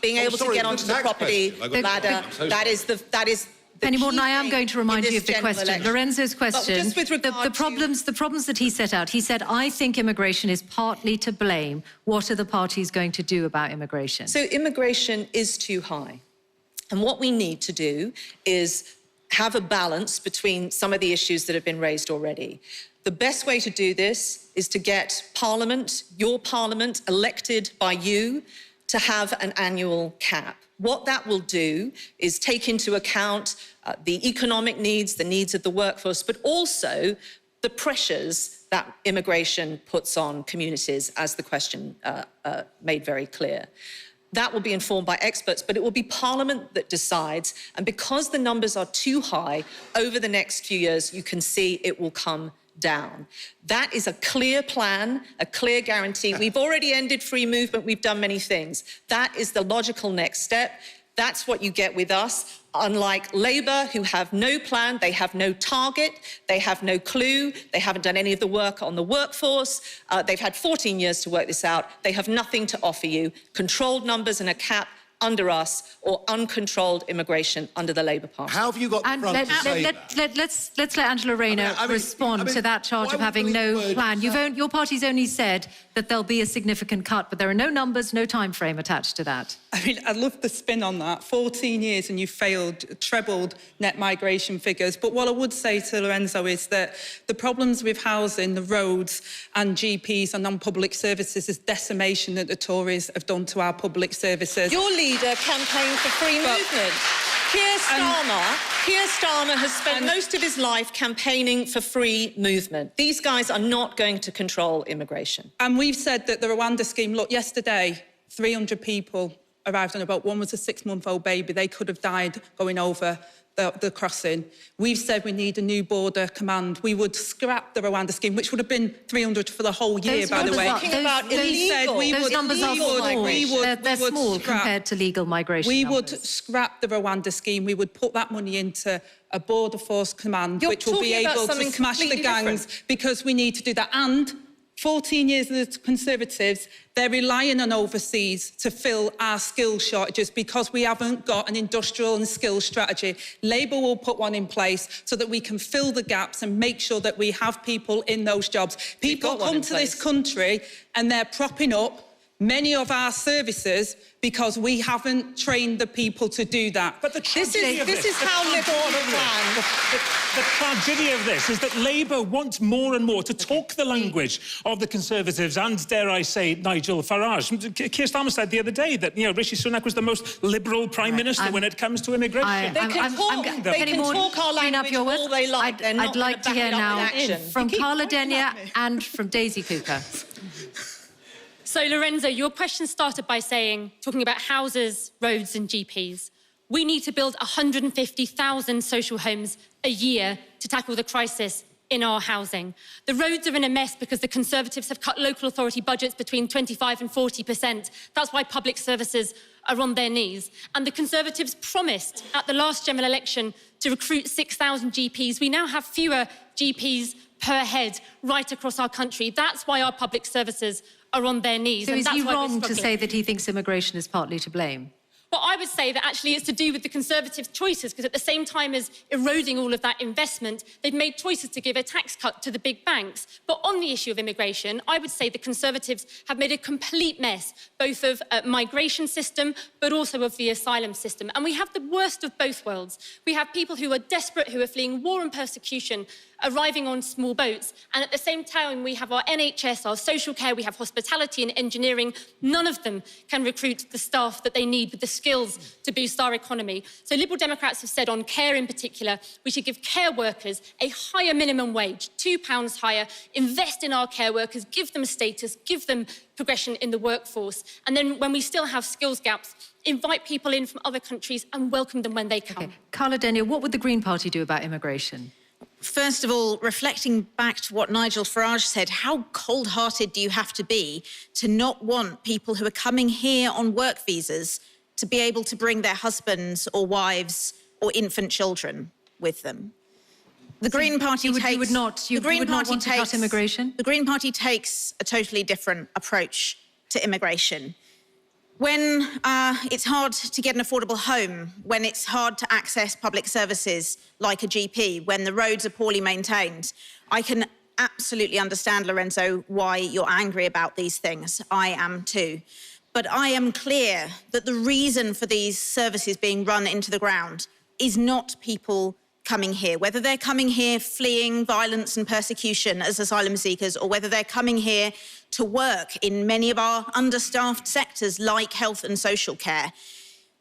being able to get onto the property ladder, that is Penny Mordaunt, I am going to remind you of the question. Election. Lorenzo's question, just with regard the problems that he set out, he said, I think immigration is partly to blame. What are the parties going to do about immigration? So immigration is too high. And what we need to do is have a balance between some of the issues that have been raised already. The best way to do this is to get Parliament, your Parliament, elected by you, to have an annual cap. What that will do is take into account the economic needs, the needs of the workforce, but also the pressures that immigration puts on communities, as the question made very clear. That will be informed by experts, but it will be Parliament that decides. And because the numbers are too high, over the next few years, you can see it will come down. That is a clear plan, a clear guarantee. We've already ended free movement. We've done many things. That is the logical next step. That's what you get with us. Unlike Labour, who have no plan, they have no target, they have no clue, they haven't done any of the work on the workforce. They've had 14 years to work this out. They have nothing to offer you. Controlled numbers and a cap under us, or uncontrolled immigration under the Labour Party. How have you got the front to say that? Let's let Angela Rayner respond to that charge of having no plan. Your party's only said that there'll be a significant cut, but there are no numbers, no time frame attached to that. I mean, I love the spin on that. 14 years and you failed, trebled net migration figures. But what I would say to Lorenzo is that the problems with housing, the roads and GPs and non-public services is decimation that the Tories have done to our public services. Your leader campaigned for free movement. Keir Starmer has spent most of his life campaigning for free movement. These guys are not going to control immigration. And we've said that the Rwanda scheme, look, yesterday, 300 people arrived on a boat. One was a 6-month-old baby. They could have died going over the crossing. We've said we need a new border command. We would scrap the Rwanda scheme, which would have been 300 for the whole year, by the way. Those numbers are small. They're small compared to legal migration. We would scrap the Rwanda scheme. We would put that money into a border force command, which will be able to smash the gangs, because we need to do that. And 14 years of the Conservatives, they're relying on overseas to fill our skills shortages because we haven't got an industrial and skills strategy. Labour will put one in place so that we can fill the gaps and make sure that we have people in those jobs. People come to this country and they're propping up many of our services because we haven't trained the people to do that. But this is how Liberal plan. The tragedy of this is that Labour wants more and more to talk the language of the Conservatives and, dare I say, Nigel Farage. Keir Starmer said the other day that, Rishi Sunak was the most liberal Prime Minister when it comes to immigration. They can talk our language all they like. I'd like to hear now from Carla Denyer and from Daisy Cooper. So, Lorenzo, your question started by talking about houses, roads and GPs. We need to build 150,000 social homes a year to tackle the crisis in our housing. The roads are in a mess because the Conservatives have cut local authority budgets between 25% and 40%. That's why public services are on their knees. And the Conservatives promised at the last general election to recruit 6,000 GPs. We now have fewer GPs per head right across our country. That's why our public services are on their knees. So is he wrong to say that he thinks immigration is partly to blame? Well, I would say that actually it's to do with the Conservative choices, because at the same time as eroding all of that investment, they've made choices to give a tax cut to the big banks. But on the issue of immigration, I would say the Conservatives have made a complete mess, both of migration system, but also of the asylum system. And we have the worst of both worlds. We have people who are desperate, who are fleeing war and persecution, arriving on small boats. And at the same time, we have our NHS, our social care, we have hospitality and engineering. None of them can recruit the staff that they need with the skills to boost our economy. So Liberal Democrats have said on care in particular, we should give care workers a higher minimum wage, £2 higher, invest in our care workers, give them status, give them progression in the workforce. And then when we still have skills gaps, invite people in from other countries and welcome them when they come. Okay. Carla Denyer, what would the Green Party do about immigration? First of all, reflecting back to what Nigel Farage said, how cold-hearted do you have to be to not want people who are coming here on work visas to be able to bring their husbands or wives or infant children with them? The Green Party takes... You would not want to cut immigration? The Green Party takes a totally different approach to immigration. When it's hard to get an affordable home, when it's hard to access public services like a GP, when the roads are poorly maintained, I can absolutely understand, Lorenzo, why you're angry about these things. I am too. But I am clear that the reason for these services being run into the ground is not people coming here, whether they're coming here fleeing violence and persecution as asylum seekers, or whether they're coming here to work in many of our understaffed sectors like health and social care.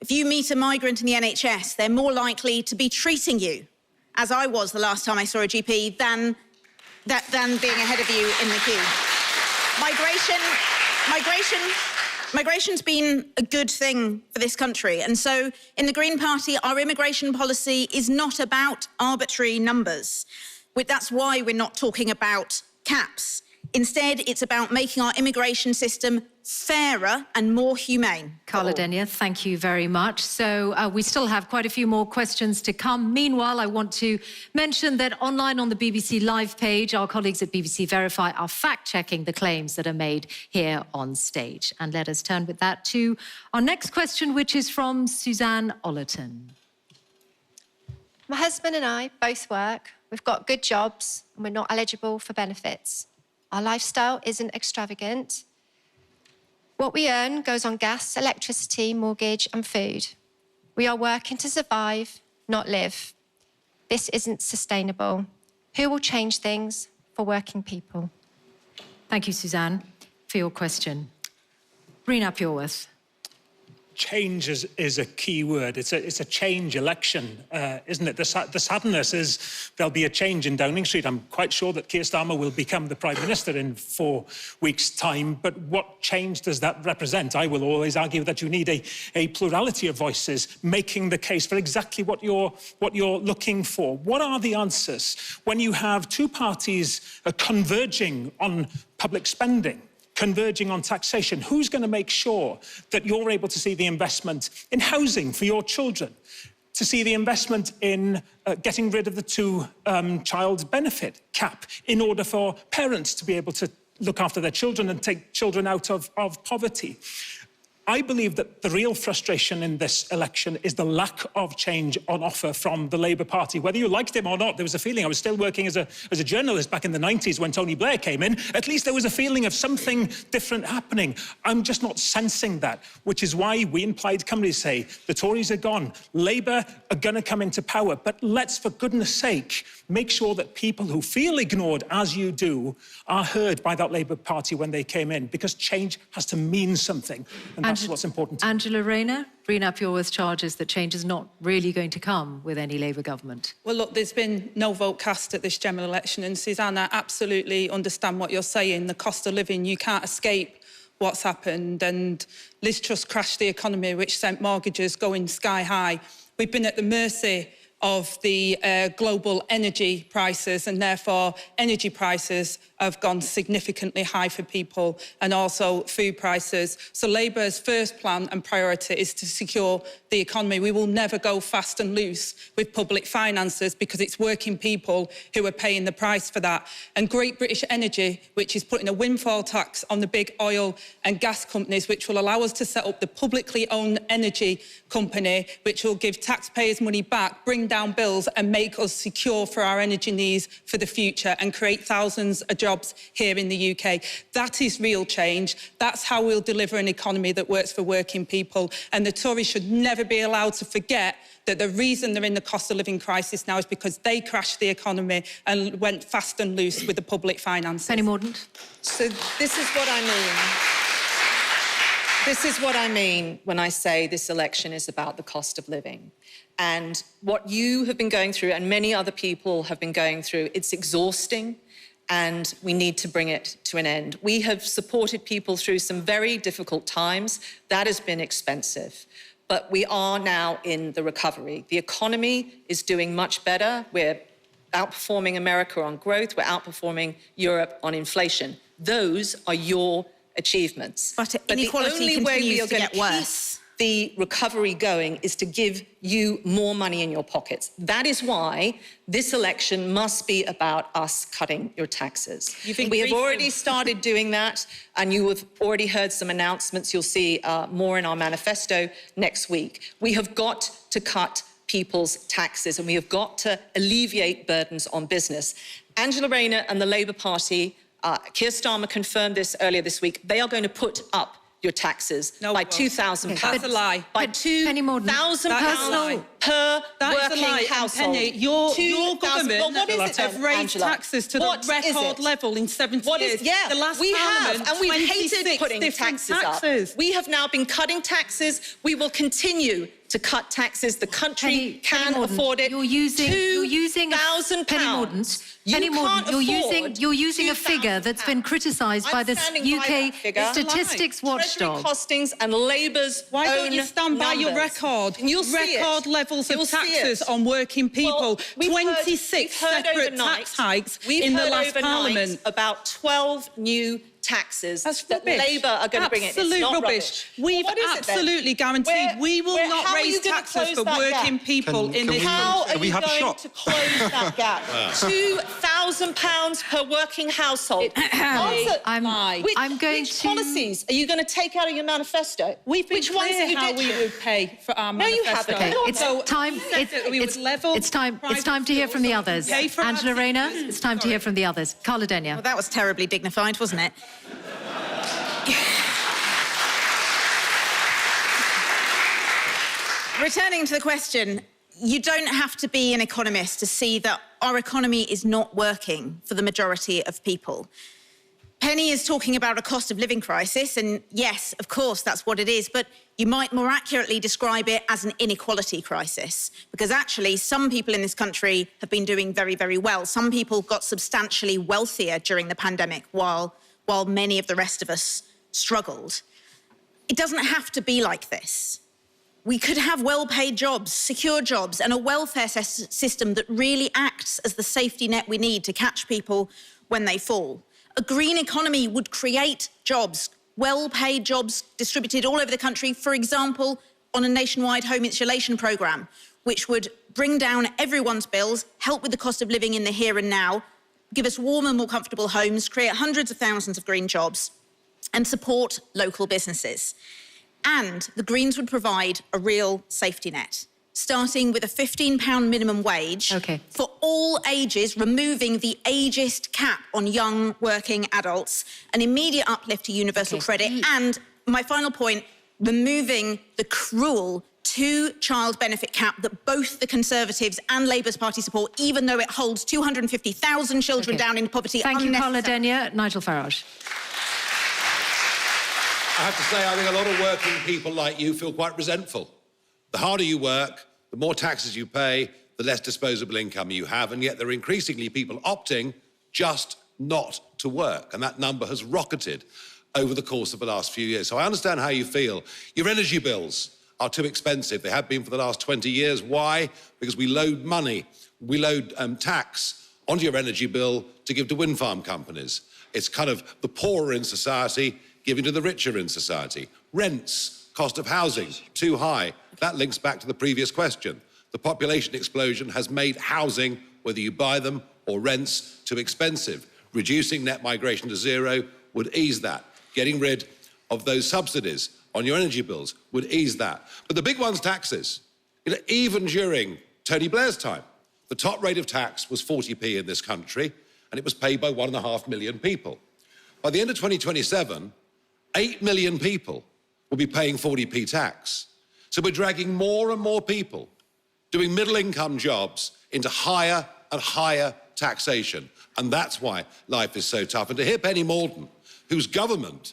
If you meet a migrant in the NHS, they're more likely to be treating you, as I was the last time I saw a GP, than being ahead of you in the queue. Migration's been a good thing for this country. And so in the Green Party, our immigration policy is not about arbitrary numbers. That's why we're not talking about caps. Instead, it's about making our immigration system fairer and more humane. Carla Denyer, thank you very much. So we still have quite a few more questions to come. Meanwhile, I want to mention that online on the BBC Live page, our colleagues at BBC Verify are fact-checking the claims that are made here on stage. And let us turn with that to our next question, which is from Suzanne Ollerton. My husband and I both work. We've got good jobs and we're not eligible for benefits. Our lifestyle isn't extravagant. What we earn goes on gas, electricity, mortgage, and food. We are working to survive, not live. This isn't sustainable. Who will change things for working people? Thank you, Suzanne, for your question. Rhun Iorwerth. Change is a key word. It's a change election, isn't it? The sadness is there'll be a change in Downing Street. I'm quite sure that Keir Starmer will become the Prime Minister in 4 weeks' time. But what change does that represent? I will always argue that you need a plurality of voices making the case for exactly what you're looking for. What are the answers when you have two parties converging on public spending, converging on taxation? Who's going to make sure that you're able to see the investment in housing for your children, to see the investment in getting rid of the two-child benefit cap in order for parents to be able to look after their children and take children out of poverty? I believe that the real frustration in this election is the lack of change on offer from the Labour Party. Whether you liked him or not, there was a feeling. I was still working as a journalist back in the 90s when Tony Blair came in. At least there was a feeling of something different happening. I'm just not sensing that, which is why we in Plaid Cymru say the Tories are gone. Labour are going to come into power. But let's, for goodness sake, make sure that people who feel ignored, as you do, are heard by that Labour Party when they came in, because change has to mean something. And that's what's important. Angela Rayner, Rhun Iorwerth charges that change is not really going to come with any Labour government. Well, look, there's been no vote cast at this general election, and Suzanne, I absolutely understand what you're saying. The cost of living, you can't escape what's happened, and Liz Truss crashed the economy, which sent mortgages going sky high. We've been at the mercy of the global energy prices, and therefore energy prices have gone significantly high for people, and also food prices. So Labour's first plan and priority is to secure the economy. We will never go fast and loose with public finances, because it's working people who are paying the price for that. And Great British Energy, which is putting a windfall tax on the big oil and gas companies, which will allow us to set up the publicly owned energy company, which will give taxpayers money back, bring down bills and make us secure for our energy needs for the future, and create thousands of jobs here in the UK. That is real change. That's how we'll deliver an economy that works for working people. And the Tories should never be allowed to forget that the reason they're in the cost of living crisis now is because they crashed the economy and went fast and loose with the public finances. Penny Mordaunt. So this is what I mean. This is what I mean when I say this election is about the cost of living. And what you have been going through, and many other people have been going through, it's exhausting, and we need to bring it to an end. We have supported people through some very difficult times. That has been expensive. But we are now in the recovery. The economy is doing much better. We're outperforming America on growth. We're outperforming Europe on inflation. Those are your achievements. But inequality continues to get worse. The recovery going is to give you more money in your pockets. That is why this election must be about us cutting your taxes. We have already started doing that, and you have already heard some announcements. You'll see more in our manifesto next week. We have got to cut people's taxes, and we have got to alleviate burdens on business. Angela Rayner and the Labour Party, Keir Starmer confirmed this earlier this week, they are going to put up your taxes by £2,000. That's a lie. By £2,000 per working household. Penny, your government have raised taxes to the record level in 70 years. Yeah, the last we Parliament, have, and we've hated putting taxes up. We have now been cutting taxes. We will continue to cut taxes. The country can afford it. You're using £2,000. Penny Mordaunt, you're using a figure that's been criticised by the UK Statistics Watchdog. Costings and Labour's Why own don't you stand by your record? Record levels of taxes on working people. 26 separate tax hikes in the last Parliament. About 12 new taxes that Labour are going to bring in. Absolute rubbish. We've absolutely guaranteed we will not raise taxes for working people in this country. How are you going to close that gap? £2,000 £1,000 per working household. I'm going which to... policies are you going to take out of your manifesto? We've been Which ones clear have you how ditched? we would pay for our No, you manifesto. haven't. Okay, it's time. It's time to hear from the others. Angela Rayner, it's time to hear from the others. Carla Denyer. Well, that was terribly dignified, wasn't it? Returning to the question, you don't have to be an economist to see that our economy is not working for the majority of people. Penny is talking about a cost of living crisis, and yes, of course, that's what it is, but you might more accurately describe it as an inequality crisis, because actually some people in this country have been doing very, very well. Some people got substantially wealthier during the pandemic while many of the rest of us struggled. It doesn't have to be like this. We could have well-paid jobs, secure jobs, and a welfare system that really acts as the safety net we need to catch people when they fall. A green economy would create jobs, well-paid jobs distributed all over the country, for example, on a nationwide home insulation programme, which would bring down everyone's bills, help with the cost of living in the here and now, give us warmer, more comfortable homes, create hundreds of thousands of green jobs, and support local businesses. And the Greens would provide a real safety net, starting with a £15 minimum wage for all ages, removing the ageist cap on young working adults, an immediate uplift to universal credit, and my final point, removing the cruel two-child benefit cap that both the Conservatives and Labour's party support, even though it holds 250,000 children down in poverty. Thank you, Carla Denyer. Nigel Farage. I have to say, I think a lot of working people like you feel quite resentful. The harder you work, the more taxes you pay, the less disposable income you have, and yet there are increasingly people opting just not to work, and that number has rocketed over the course of the last few years. So I understand how you feel. Your energy bills are too expensive. They have been for the last 20 years. Why? Because we load money, we load tax onto your energy bill to give to wind farm companies. It's kind of the poorer in society giving to the richer in society. Rents, cost of housing, too high. That links back to the previous question. The population explosion has made housing, whether you buy them or rents, too expensive. Reducing net migration to zero would ease that. Getting rid of those subsidies on your energy bills would ease that. But the big one's taxes. You know, even during Tony Blair's time, the top rate of tax was 40p in this country, and it was paid by 1.5 million people. By the end of 2027, 8 million people will be paying 40p tax. So we're dragging more and more people doing middle-income jobs into higher and higher taxation. And that's why life is so tough. And to hear Penny Mordaunt, whose government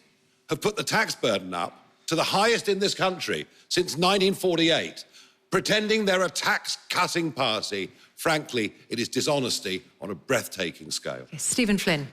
have put the tax burden up to the highest in this country since 1948, pretending they're a tax-cutting party, frankly, it is dishonesty on a breathtaking scale. Stephen Flynn.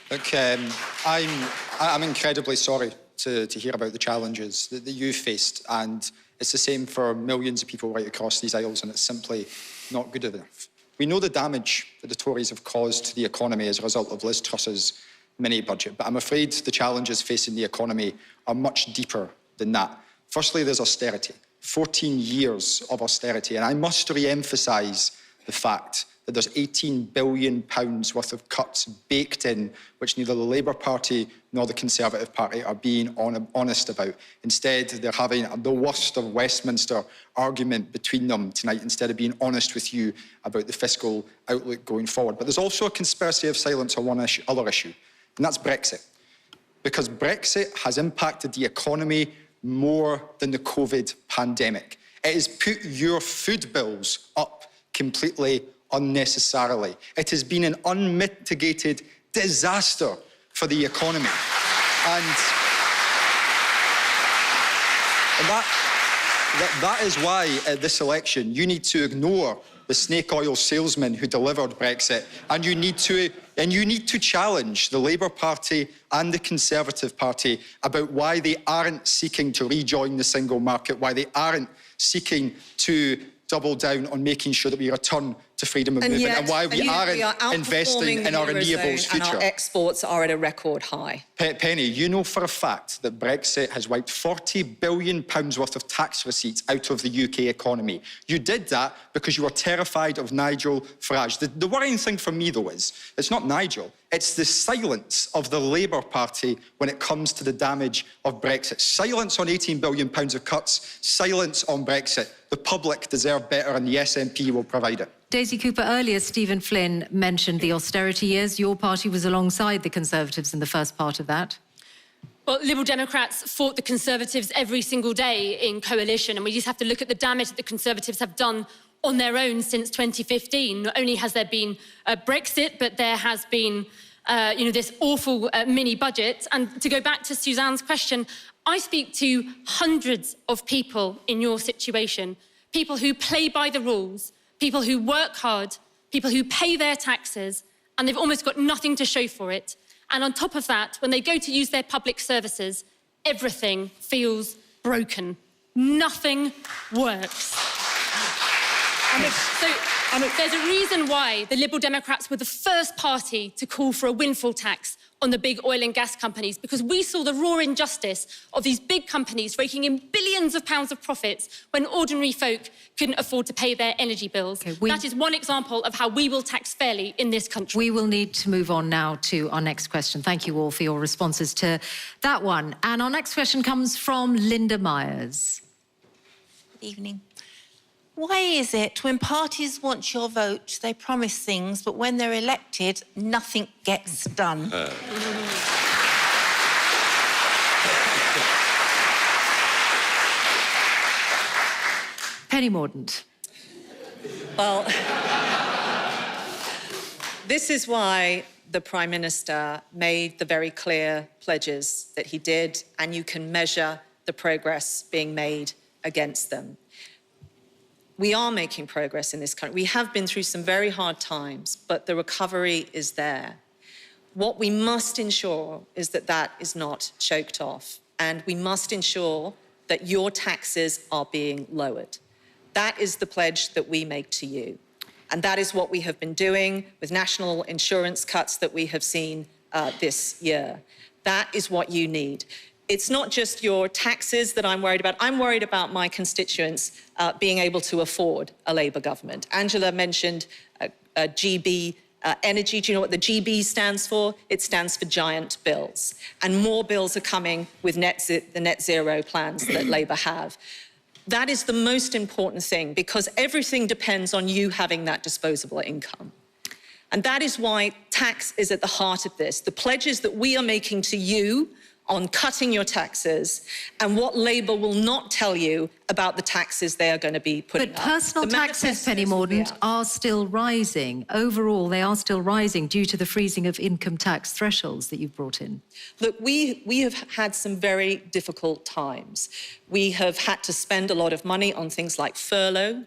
Look, I'm incredibly sorry to hear about the challenges that you've faced, and it's the same for millions of people right across these aisles, and it's simply not good enough. We know the damage that the Tories have caused to the economy as a result of Liz Truss's mini-budget, but I'm afraid the challenges facing the economy are much deeper than that. Firstly, there's austerity. 14 years of austerity, and I must re-emphasise the fact that there's £18 billion worth of cuts baked in, which neither the Labour Party nor the Conservative Party are being honest about. Instead, they're having the worst of Westminster argument between them tonight, instead of being honest with you about the fiscal outlook going forward. But there's also a conspiracy of silence on one other issue, and that's Brexit. Because Brexit has impacted the economy more than the COVID pandemic. It has put your food bills up completely unnecessarily. It has been an unmitigated disaster for the economy. And that is why at this election you need to ignore the snake oil salesman who delivered Brexit, and you need to challenge the Labour Party and the Conservative Party about why they aren't seeking to rejoin the single market, why they aren't seeking to double down on making sure that we return to freedom of movement and why we aren't investing in our renewables future. And our exports are at a record high. Penny, you know for a fact that Brexit has wiped £40 billion worth of tax receipts out of the UK economy. You did that because you were terrified of Nigel Farage. The worrying thing for me, though, is it's not Nigel. It's the silence of the Labour Party when it comes to the damage of Brexit. Silence on £18 billion of cuts, silence on Brexit. The public deserve better and the SNP will provide it. Daisy Cooper, earlier Stephen Flynn mentioned the austerity years. Your party was alongside the Conservatives in the first part of that. Well, Liberal Democrats fought the Conservatives every single day in coalition, and we just have to look at the damage that the Conservatives have done on their own since 2015. Not only has there been Brexit, but there has been, this awful mini budget. And to go back to Suzanne's question, I speak to hundreds of people in your situation, people who play by the rules, people who work hard, people who pay their taxes, and they've almost got nothing to show for it. And on top of that, when they go to use their public services, everything feels broken. Nothing works. There's a reason why the Liberal Democrats were the first party to call for a windfall tax on the big oil and gas companies, because we saw the raw injustice of these big companies raking in billions of pounds of profits when ordinary folk couldn't afford to pay their energy bills. That is one example of how we will tax fairly in this country. We will need to move on now to our next question. Thank you all for your responses to that one. And our next question comes from Linda Myers. Good evening. Why is it when parties want your vote, they promise things, but when they're elected, nothing gets done? Penny Mordaunt. Well, this is why the Prime Minister made the very clear pledges that he did, and you can measure the progress being made against them. We are making progress in this country. We have been through some very hard times, but the recovery is there. What we must ensure is that that is not choked off, and we must ensure that your taxes are being lowered. That is the pledge that we make to you. And that is what we have been doing with national insurance cuts that we have seen this year. That is what you need. It's not just your taxes that I'm worried about. I'm worried about my constituents being able to afford a Labour government. Angela mentioned GB energy. Do you know what the GB stands for? It stands for giant bills. And more bills are coming with the net zero plans that Labour have. That is the most important thing, because everything depends on you having that disposable income. And that is why tax is at the heart of this. The pledges that we are making to you on cutting your taxes, and what Labour will not tell you about the taxes they are going to be putting up. But personal taxes, Penny Mordaunt, are still rising. Overall, they are still rising due to the freezing of income tax thresholds that you've brought in. Look, we have had some very difficult times. We have had to spend a lot of money on things like furlough.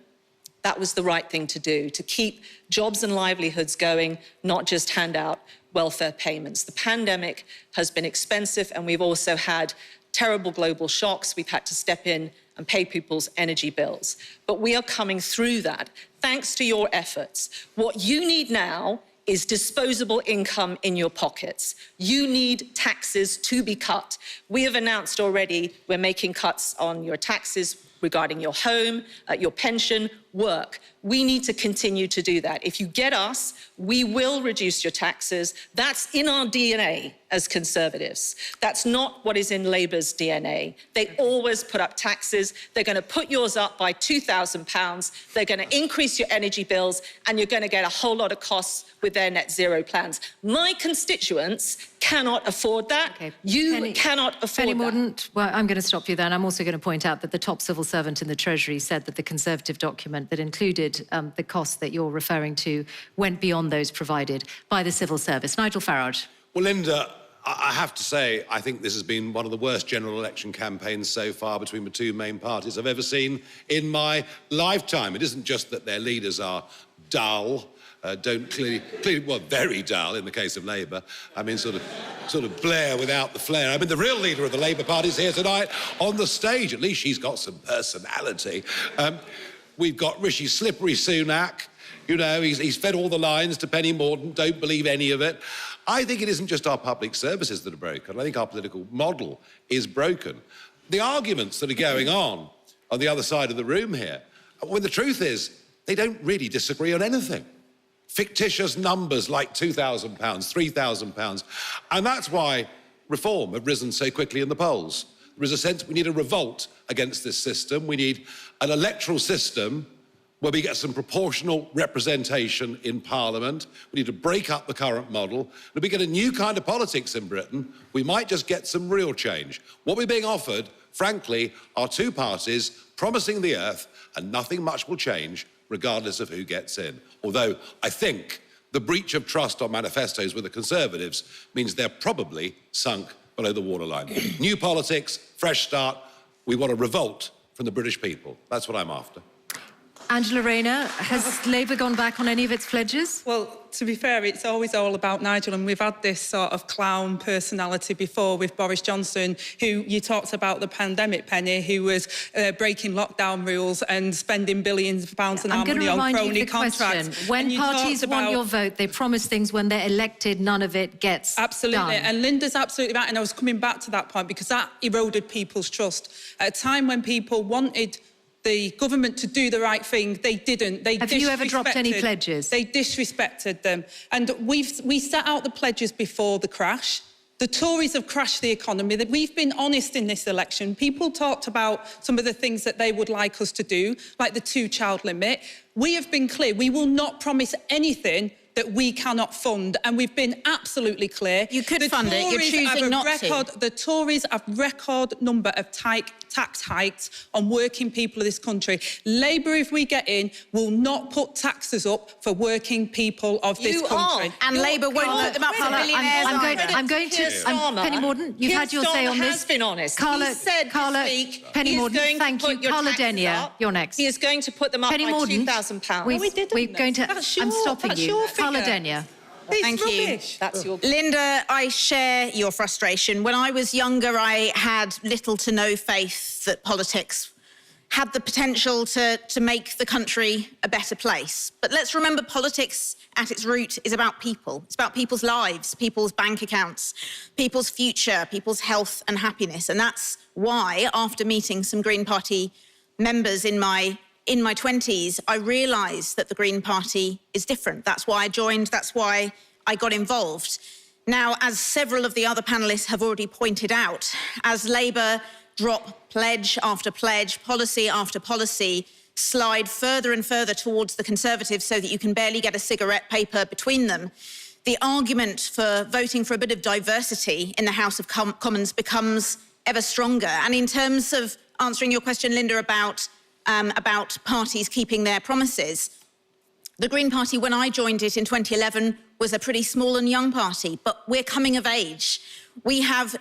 That was the right thing to do, to keep jobs and livelihoods going, not just hand out welfare payments. The pandemic has been expensive, and we've also had terrible global shocks. We've had to step in and pay people's energy bills. But we are coming through that, thanks to your efforts. What you need now is disposable income in your pockets. You need taxes to be cut. We have announced already we're making cuts on your taxes regarding your home, your pension, work. We need to continue to do that. If you get us, we will reduce your taxes. That's in our DNA as Conservatives. That's not what is in Labour's DNA. They always put up taxes. They're going to put yours up by £2,000. They're going to increase your energy bills, and you're going to get a whole lot of costs with their net zero plans. My constituents cannot afford that. Okay. You cannot afford Penny that. Mordaunt, well, I'm going to stop you there. And I'm also going to point out that the top civil servant in the Treasury said that the Conservative document that included the costs that you're referring to went beyond those provided by the civil service. Nigel Farage. Well, Linda, I have to say, I think this has been one of the worst general election campaigns so far between the two main parties I've ever seen in my lifetime. It isn't just that their leaders are dull, well, very dull in the case of Labour. I mean, sort of Blair without the flair. I mean, the real leader of the Labour Party is here tonight on the stage. At least she's got some personality. We've got Rishi Slippery Sunak, You know, he's fed all the lines to Penny Mordaunt, don't believe any of it. I think it isn't just our public services that are broken. I think our political model is broken. The arguments that are going on the other side of the room here, well, the truth is, they don't really disagree on anything. Fictitious numbers like £2,000, £3,000. And that's why Reform have risen so quickly in the polls. There is a sense we need a revolt against this system. We need an electoral system where we get some proportional representation in Parliament. We need to break up the current model. And if we get a new kind of politics in Britain, we might just get some real change. What we're being offered, frankly, are two parties promising the earth, and nothing much will change regardless of who gets in. Although I think the breach of trust on manifestos with the Conservatives means they're probably sunk below the waterline. New politics, fresh start. We want a revolt from the British people. That's what I'm after. Angela Rayner, has Labour gone back on any of its pledges? Well, to be fair, it's always all about Nigel, and we've had this sort of clown personality before with Boris Johnson, who you talked about the pandemic, Penny, who was breaking lockdown rules and spending billions of pounds in our money on crony contracts. When parties want your vote, they promise things. When they're elected, none of it gets absolutely done. And Linda's absolutely right, and I was coming back to that point because that eroded people's trust at a time when people wanted the government to do the right thing. They didn't. Have you ever dropped any pledges? They disrespected them. And we set out the pledges before the crash. The Tories have crashed the economy. We've been honest in this election. People talked about some of the things that they would like us to do, like the 2-child limit. We have been clear. We will not promise anything that we cannot fund, and we've been absolutely clear. You could fund it, you're choosing not to. The Tories have record number of tax hikes on working people of this country. Labour, if we get in, will not put taxes up for working people of this country. And Labour won't put them up for billionaires. I'm going to... Penny Mordaunt, you've had your say on this. Has been honest. Carla, he said Carla, this week Penny Mordaunt, thank you. Carla Denyer, you're next. He is going to put them up Penny by Mordaunt, £2,000. we're going to... I'm stopping you. Carla Denyer. Thank you. That's your... Linda, I share your frustration. When I was younger, I had little to no faith that politics had the potential to make the country a better place. But let's remember, politics at its root is about people. It's about people's lives, people's bank accounts, people's future, people's health and happiness. And that's why, after meeting some Green Party members in my 20s, I realised that the Green Party is different. That's why I joined, that's why I got involved. Now, as several of the other panellists have already pointed out, as Labour drop pledge after pledge, policy after policy, slide further and further towards the Conservatives so that you can barely get a cigarette paper between them, the argument for voting for a bit of diversity in the House of Commons becomes ever stronger. And in terms of answering your question, Linda, about parties keeping their promises. The Green Party, when I joined it in 2011, was a pretty small and young party, but we're coming of age. We have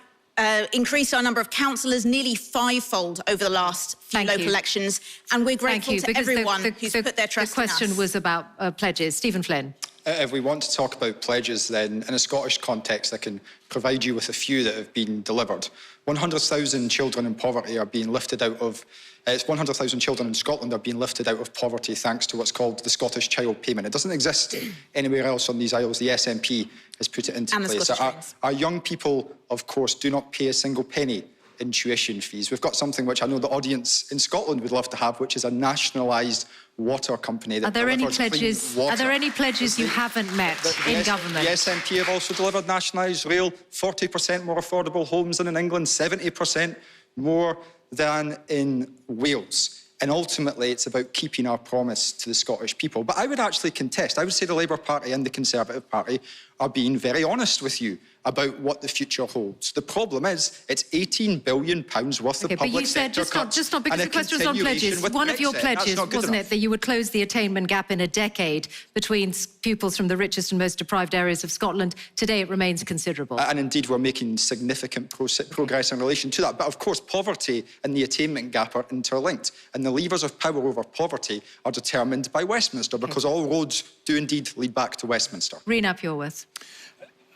increased our number of councillors nearly 5-fold over the last few local elections, and we're grateful to everyone who's put their trust in us. The question was about pledges. Stephen Flynn. If we want to talk about pledges, then in a Scottish context, I can provide you with a few that have been delivered. 100,000 children in poverty are being lifted out of... 100,000 children in Scotland are being lifted out of poverty thanks to what's called the Scottish Child Payment. It doesn't exist anywhere else on these isles. The SNP has put it into place. Our young people, of course, do not pay a single penny in tuition fees. We've got something which I know the audience in Scotland would love to have, which is a nationalised water company that delivers clean water. Are there any pledges you haven't met in government? The SNP have also delivered nationalised rail, 40% more affordable homes than in England, 70% more than in Wales. And ultimately, it's about keeping our promise to the Scottish people. But I would actually contest, I would say the Labour Party and the Conservative Party are being very honest with you about what the future holds. The problem is, it's £18 billion worth of public sector cuts. Just not, because the question was on pledges. One of your pledges, wasn't it, that you would close the attainment gap in a decade between pupils from the richest and most deprived areas of Scotland. Today, it remains considerable. And indeed, we're making significant progress in relation to that. But of course, poverty and the attainment gap are interlinked. And the levers of power over poverty are determined by Westminster, because all roads do indeed lead back to Westminster. Rhun ap Iorwerth.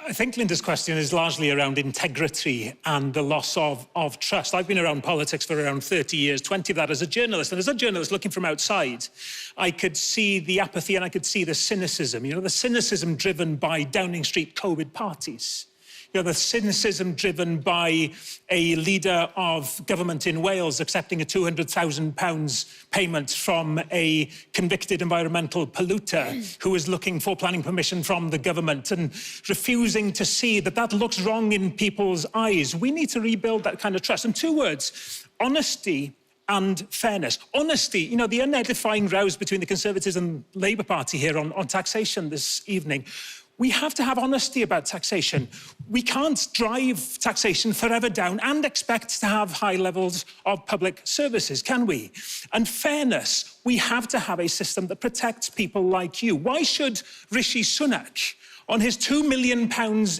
I think Linda's question is largely around integrity and the loss of trust. I've been around politics for around 30 years, 20 of that as a journalist. And as a journalist looking from outside, I could see the apathy and I could see the cynicism. You know, the cynicism driven by Downing Street COVID parties. You know, the cynicism driven by a leader of government in Wales accepting a £200,000 payment from a convicted environmental polluter who is looking for planning permission from the government and refusing to see that that looks wrong in people's eyes. We need to rebuild that kind of trust. And 2 words, honesty and fairness. Honesty, you know, the unedifying rows between the Conservatives and Labour Party here on taxation this evening. We have to have honesty about taxation. We can't drive taxation forever down and expect to have high levels of public services, can we? And fairness, we have to have a system that protects people like you. Why should Rishi Sunak, on his £2 million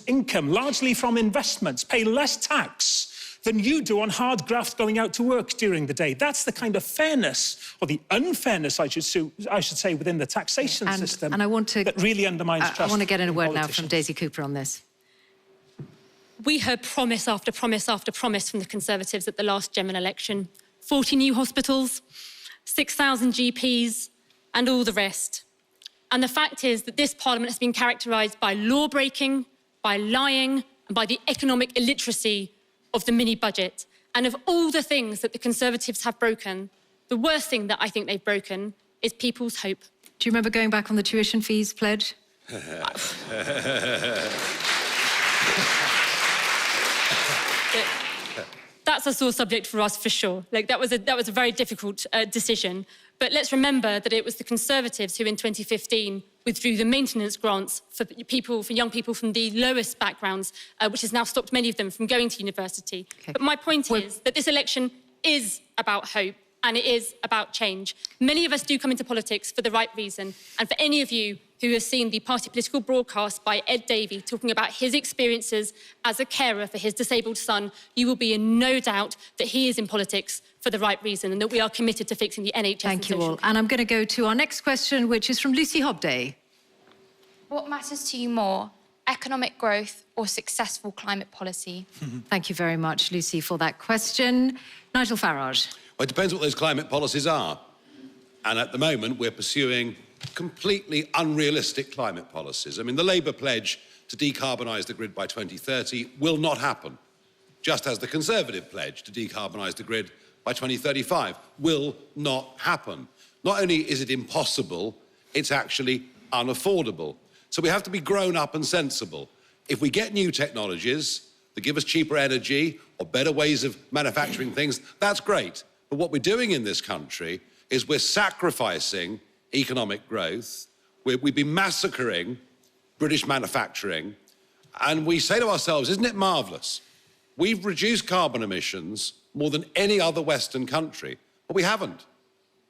income, largely from investments, pay less tax than you do on hard graft going out to work during the day? That's the kind of fairness, or the unfairness, I should say, within the taxation system and I want to, that really undermines trust. I want to get in a word now from Daisy Cooper on this. We heard promise after promise after promise from the Conservatives at the last general election. 40 new hospitals, 6,000 GPs, and all the rest. And the fact is that this Parliament has been characterised by law-breaking, by lying, and by the economic illiteracy of the mini-budget. And of all the things that the Conservatives have broken, the worst thing that I think they've broken is people's hope. Do you remember going back on the tuition fees pledge? That's a sore subject for us, for sure. Like, that was a very difficult decision. But let's remember that it was the Conservatives who, in 2015, withdrew the maintenance grants for young people from the lowest backgrounds, which has now stopped many of them from going to university. Okay. But my point is that this election is about hope, and it is about change. Many of us do come into politics for the right reason. And for any of you who have seen the party political broadcast by Ed Davey talking about his experiences as a carer for his disabled son, you will be in no doubt that he is in politics for the right reason and that we are committed to fixing the NHS. Thank you all. And I'm going to go to our next question, which is from Lucy Hobday. What matters to you more, economic growth or successful climate policy? Thank you very much, Lucy, for that question. Nigel Farage. Well, it depends what those climate policies are. And at the moment, we're pursuing completely unrealistic climate policies. I mean, the Labour pledge to decarbonise the grid by 2030 will not happen, just as the Conservative pledge to decarbonise the grid by 2035 will not happen. Not only is it impossible, it's actually unaffordable. So we have to be grown up and sensible. If we get new technologies that give us cheaper energy or better ways of manufacturing things, that's great. But what we're doing in this country is we're sacrificing economic growth. We've been massacring British manufacturing. And we say to ourselves, isn't it marvellous? We've reduced carbon emissions more than any other Western country, but we haven't.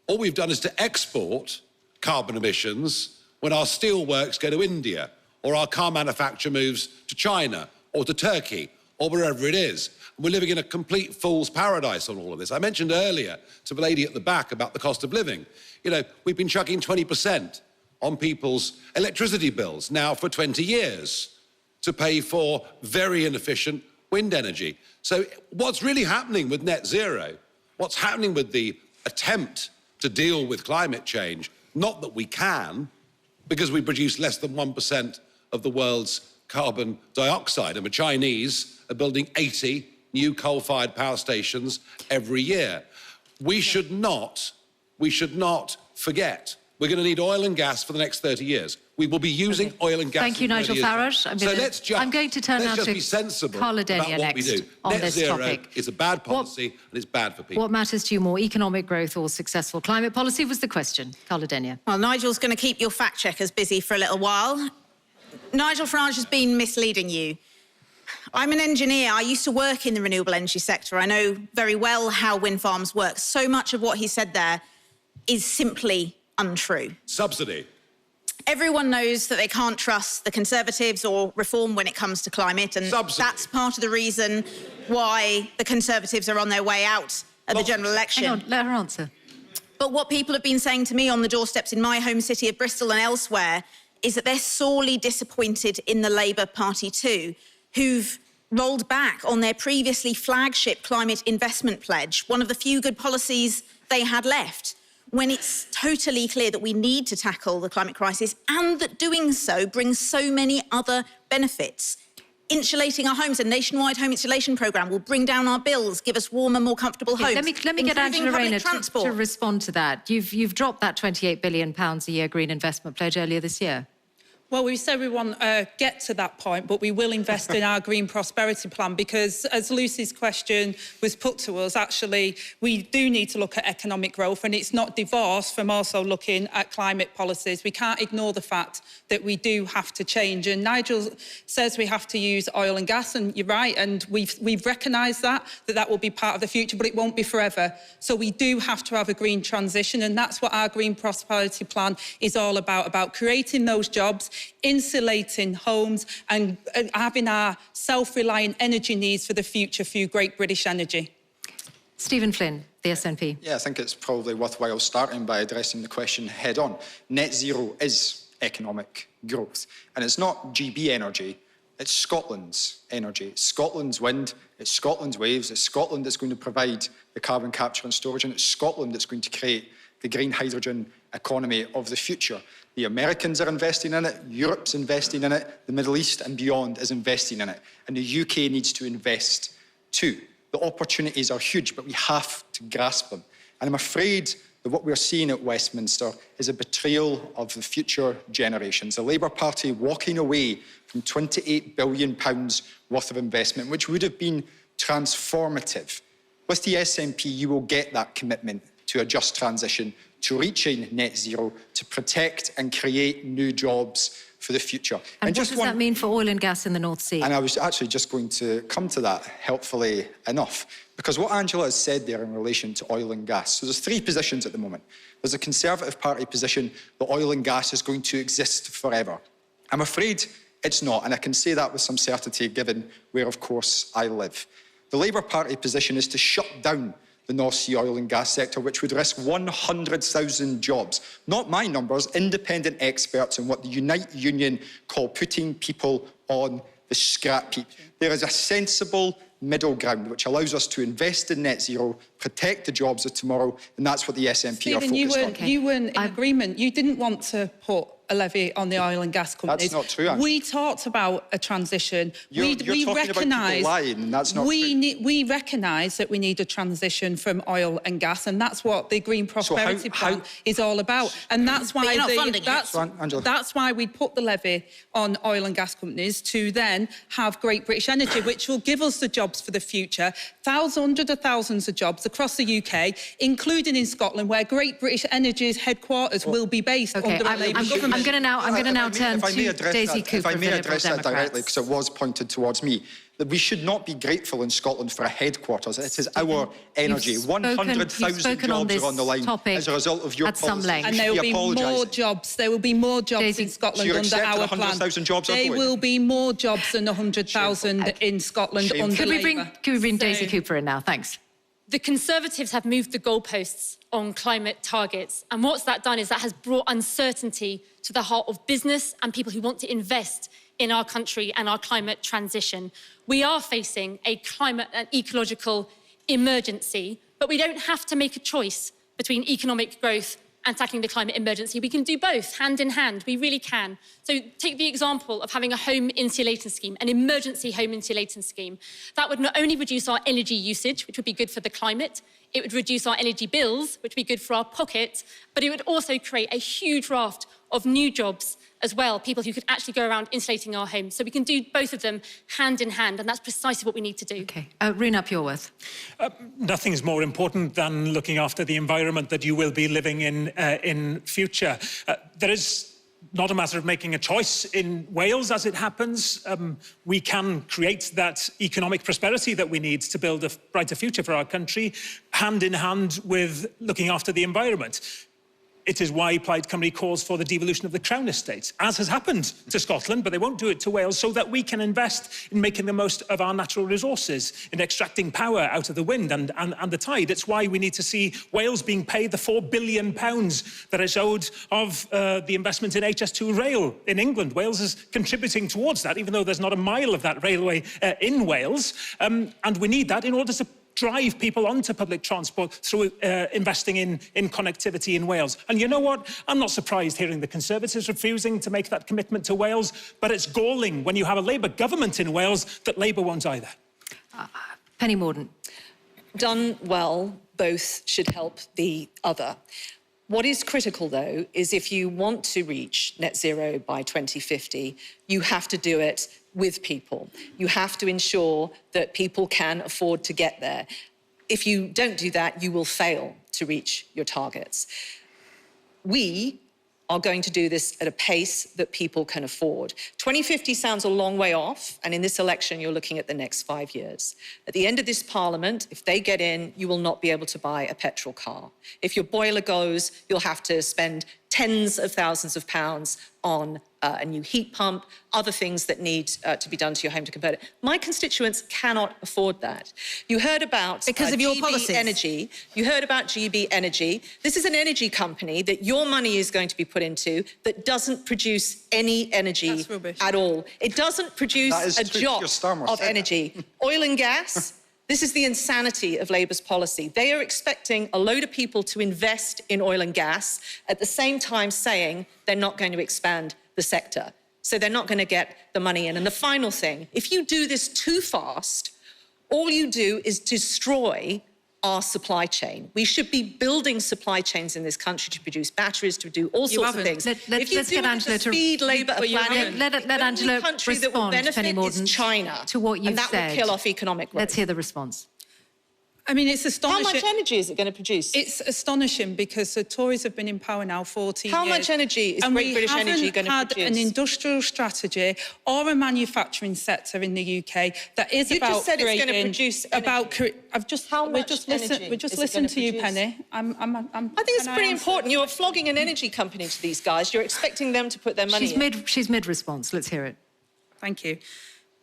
All we've done is to export carbon emissions when our steel works go to India, or our car manufacture moves to China, or to Turkey, or wherever it is. We're living in a complete fool's paradise on all of this. I mentioned earlier to the lady at the back about the cost of living. You know, we've been chucking 20% on people's electricity bills now for 20 years to pay for very inefficient wind energy. So what's really happening with net zero, what's happening with the attempt to deal with climate change, not that we can, because we produce less than 1% of the world's carbon dioxide, and the Chinese are building 80 new coal-fired power stations every year. We should not forget. We're going to need oil and gas for the next 30 years. We will be using oil and gas. Thank you, Nigel Farage. I'm going to turn now to be sensible Carla about what we do. on Net this zero topic. is a bad policy and it's bad for people. What matters to you more, economic growth or successful climate policy, was the question. Carla Denyer. Well, Nigel's going to keep your fact checkers busy for a little while. Nigel Farage has been misleading you. I'm an engineer. I used to work in the renewable energy sector. I know very well how wind farms work. So much of what he said there is simply untrue. Subsidy. Everyone knows that they can't trust the Conservatives or Reform when it comes to climate, and that's part of the reason why the Conservatives are on their way out at the general election. Hang on, let her answer. But what people have been saying to me on the doorsteps in my home city of Bristol and elsewhere is that they're sorely disappointed in the Labour Party too, who've rolled back on their previously flagship climate investment pledge, one of the few good policies they had left, when it's totally clear that we need to tackle the climate crisis and that doing so brings so many other benefits. Insulating our homes, a nationwide home insulation programme will bring down our bills, give us warmer, more comfortable homes. Let me get Angela Rayner to respond to that. You've dropped that £28 billion a year green investment pledge earlier this year. Well, we said we won't get to that point, but we will invest in our green prosperity plan because, as Lucy's question was put to us, actually, we do need to look at economic growth, and it's not divorced from also looking at climate policies. We can't ignore the fact that we do have to change. And Nigel says we have to use oil and gas, and you're right, and we've recognised that will be part of the future, but it won't be forever. So we do have to have a green transition, and that's what our green prosperity plan is all about creating those jobs, insulating homes and having our self-reliant energy needs for the future through Great British Energy. Stephen Flynn, the SNP. Yeah, I think it's probably worthwhile starting by addressing the question head on. Net zero is economic growth. And it's not GB energy, it's Scotland's energy. It's Scotland's wind, it's Scotland's waves, it's Scotland that's going to provide the carbon capture and storage, and it's Scotland that's going to create the green hydrogen economy of the future. The Americans are investing in it, Europe's investing in it, the Middle East and beyond is investing in it. And the UK needs to invest too. The opportunities are huge, but we have to grasp them. And I'm afraid that what we're seeing at Westminster is a betrayal of the future generations. The Labour Party walking away from £28 billion worth of investment, which would have been transformative. With the SNP, you will get that commitment to a just transition, to reaching net zero, to protect and create new jobs for the future. And what does that mean for oil and gas in the North Sea? And I was actually just going to come to that helpfully enough, because what Angela has said there in relation to oil and gas, so there's three positions at the moment. There's a Conservative Party position that oil and gas is going to exist forever. I'm afraid it's not, and I can say that with some certainty given where, of course, I live. The Labour Party position is to shut down the North Sea oil and gas sector, which would risk 100,000 jobs. Not my numbers, independent experts in what the Unite Union call putting people on the scrap heap. There is a sensible middle ground which allows us to invest in net zero, protect the jobs of tomorrow, and that's what the SNP are focused on. You weren't in agreement. You didn't want to put a levy on the oil and gas companies. That's not true, Angela. We talked about a transition. You're talking about people lying, and that's not true. We recognise that we need a transition from oil and gas, and that's what the Green Prosperity Plan is all about. And that's why that's why we put the levy on oil and gas companies to then have Great British Energy, which will give us the jobs for the future, hundreds of thousands of jobs across the UK, including in Scotland, where Great British Energy's headquarters will be based under the Labour government. I'm going to now turn to Daisy Cooper. If I may address that directly, because it was pointed towards me, that we should not be grateful in Scotland for a headquarters. It is our energy. 100,000 jobs are on the line as a result of your policy. And there will be more jobs. There will be more jobs in Scotland under our plan. There will be more jobs than 100,000 in Scotland under Labour. Can we bring Daisy Cooper in now? Thanks. The Conservatives have moved the goalposts on climate targets. And what's that done is that has brought uncertainty to the heart of business and people who want to invest in our country and our climate transition. We are facing a climate and ecological emergency, but we don't have to make a choice between economic growth and tackling the climate emergency. We can do both, hand in hand. We really can. So take the example of having a home insulating scheme, an emergency home insulating scheme. That would not only reduce our energy usage, which would be good for the climate, it would reduce our energy bills, which would be good for our pocket, but it would also create a huge raft of new jobs as well, people who could actually go around insulating our homes. So we can do both of them hand in hand, and that's precisely what we need to do. OK. Rhun up Iorwerth. Nothing's more important than looking after the environment that you will be living in future. There is not a matter of making a choice in Wales, as it happens. We can create that economic prosperity that we need to build a brighter future for our country, hand in hand with looking after the environment. It is why Plaid Cymru calls for the devolution of the Crown Estates, as has happened to Scotland, but they won't do it to Wales, so that we can invest in making the most of our natural resources, in extracting power out of the wind and the tide. It's why we need to see Wales being paid the £4 billion that is owed of the investment in HS2 rail in England. Wales is contributing towards that, even though there's not a mile of that railway in Wales. And we need that in order to drive people onto public transport through investing in connectivity in Wales. And you know what? I'm not surprised hearing the Conservatives refusing to make that commitment to Wales, but it's galling when you have a Labour government in Wales that Labour won't either. Penny Mordaunt. Done well, both should help the other. What is critical, though, is if you want to reach net zero by 2050, you have to do it with people. You have to ensure that people can afford to get there. If you don't do that, you will fail to reach your targets. We are going to do this at a pace that people can afford. 2050 sounds a long way off, and in this election, you're looking at the next 5 years. At the end of this parliament, if they get in, you will not be able to buy a petrol car. If your boiler goes, you'll have to spend tens of thousands of pounds on a new heat pump, other things that need to be done to your home to convert it. My constituents cannot afford that. You heard about because of your GB policies. Energy. You heard about GB Energy. This is an energy company that your money is going to be put into that doesn't produce any energy at all. It doesn't produce a jot of energy. Oil and gas. This is the insanity of Labour's policy. They are expecting a load of people to invest in oil and gas at the same time saying they're not going to expand the sector. So they're not going to get the money in. And the final thing, if you do this too fast, all you do is destroy our supply chain. We should be building supply chains in this country to produce batteries, to do all sorts of things. Let's get Angela to speed Labour are planning, let Angela country that will respond, Penny benefit Mordaunt, is China, to what you've and that said. will kill off economic growth. Let's hear the response. I mean, it's astonishing. How much energy is it going to produce? It's astonishing because the Tories have been in power now 14 How years. much energy is and Great British Energy going to haven't produce? had an industrial strategy or a manufacturing sector in the UK that is You about just said creating... it's going to produce energy. We're just listening to you, Penny. I think it's pretty important. You are flogging an energy company to these guys. You're expecting them to put their money in. She's mid-response. Let's hear it. Thank you.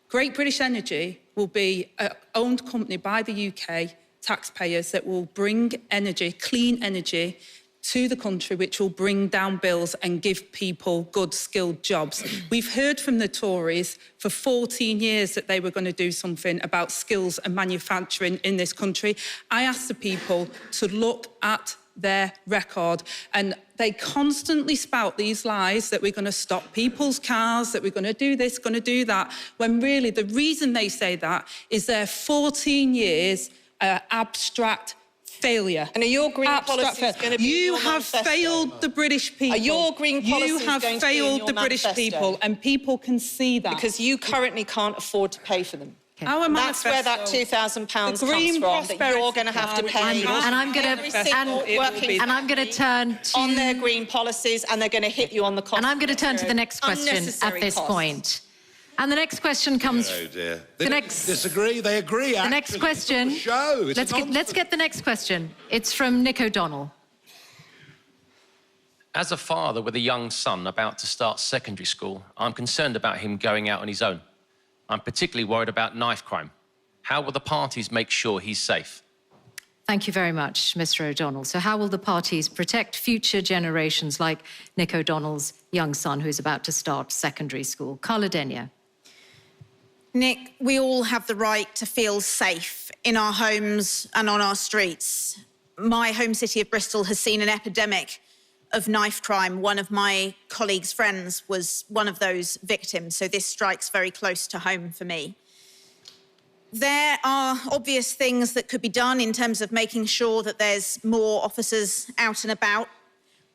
Great British Energy will be an owned company by the UK taxpayers that will bring energy, clean energy, to the country, which will bring down bills and give people good, skilled jobs. We've heard from the Tories for 14 years that they were going to do something about skills and manufacturing in this country. I asked the people to look at their record, and they constantly spout these lies that we're going to stop people's cars, that we're going to do this, going to do that, when really the reason they say that is their 14 years abstract failure. And are your green policies going to be You your have manifesto? failed the British people. Are your green policies You have going to be in failed your the British manifesto? people, and people can see that. Because you currently can't afford to pay for them. Our That's where that £2,000 comes from, that you're going to have to pay. And I'm going to turn to... on their green policies, and they're going to hit you on the cost. And I'm going to turn to the next question at this point. And the next question comes... Oh, dear. They disagree. They agree, The next question... Show. Let's get the next question. It's from Nick O'Donnell. As a father with a young son about to start secondary school, I'm concerned about him going out on his own. I'm particularly worried about knife crime. How will the parties make sure he's safe? Thank you very much, Mr. O'Donnell. So how will the parties protect future generations like Nick O'Donnell's young son who's about to start secondary school? Carla Denyer. Nick, we all have the right to feel safe in our homes and on our streets. My home city of Bristol has seen an epidemic of knife crime. One of my colleagues' friends was one of those victims, so this strikes very close to home for me. There are obvious things that could be done in terms of making sure that there's more officers out and about,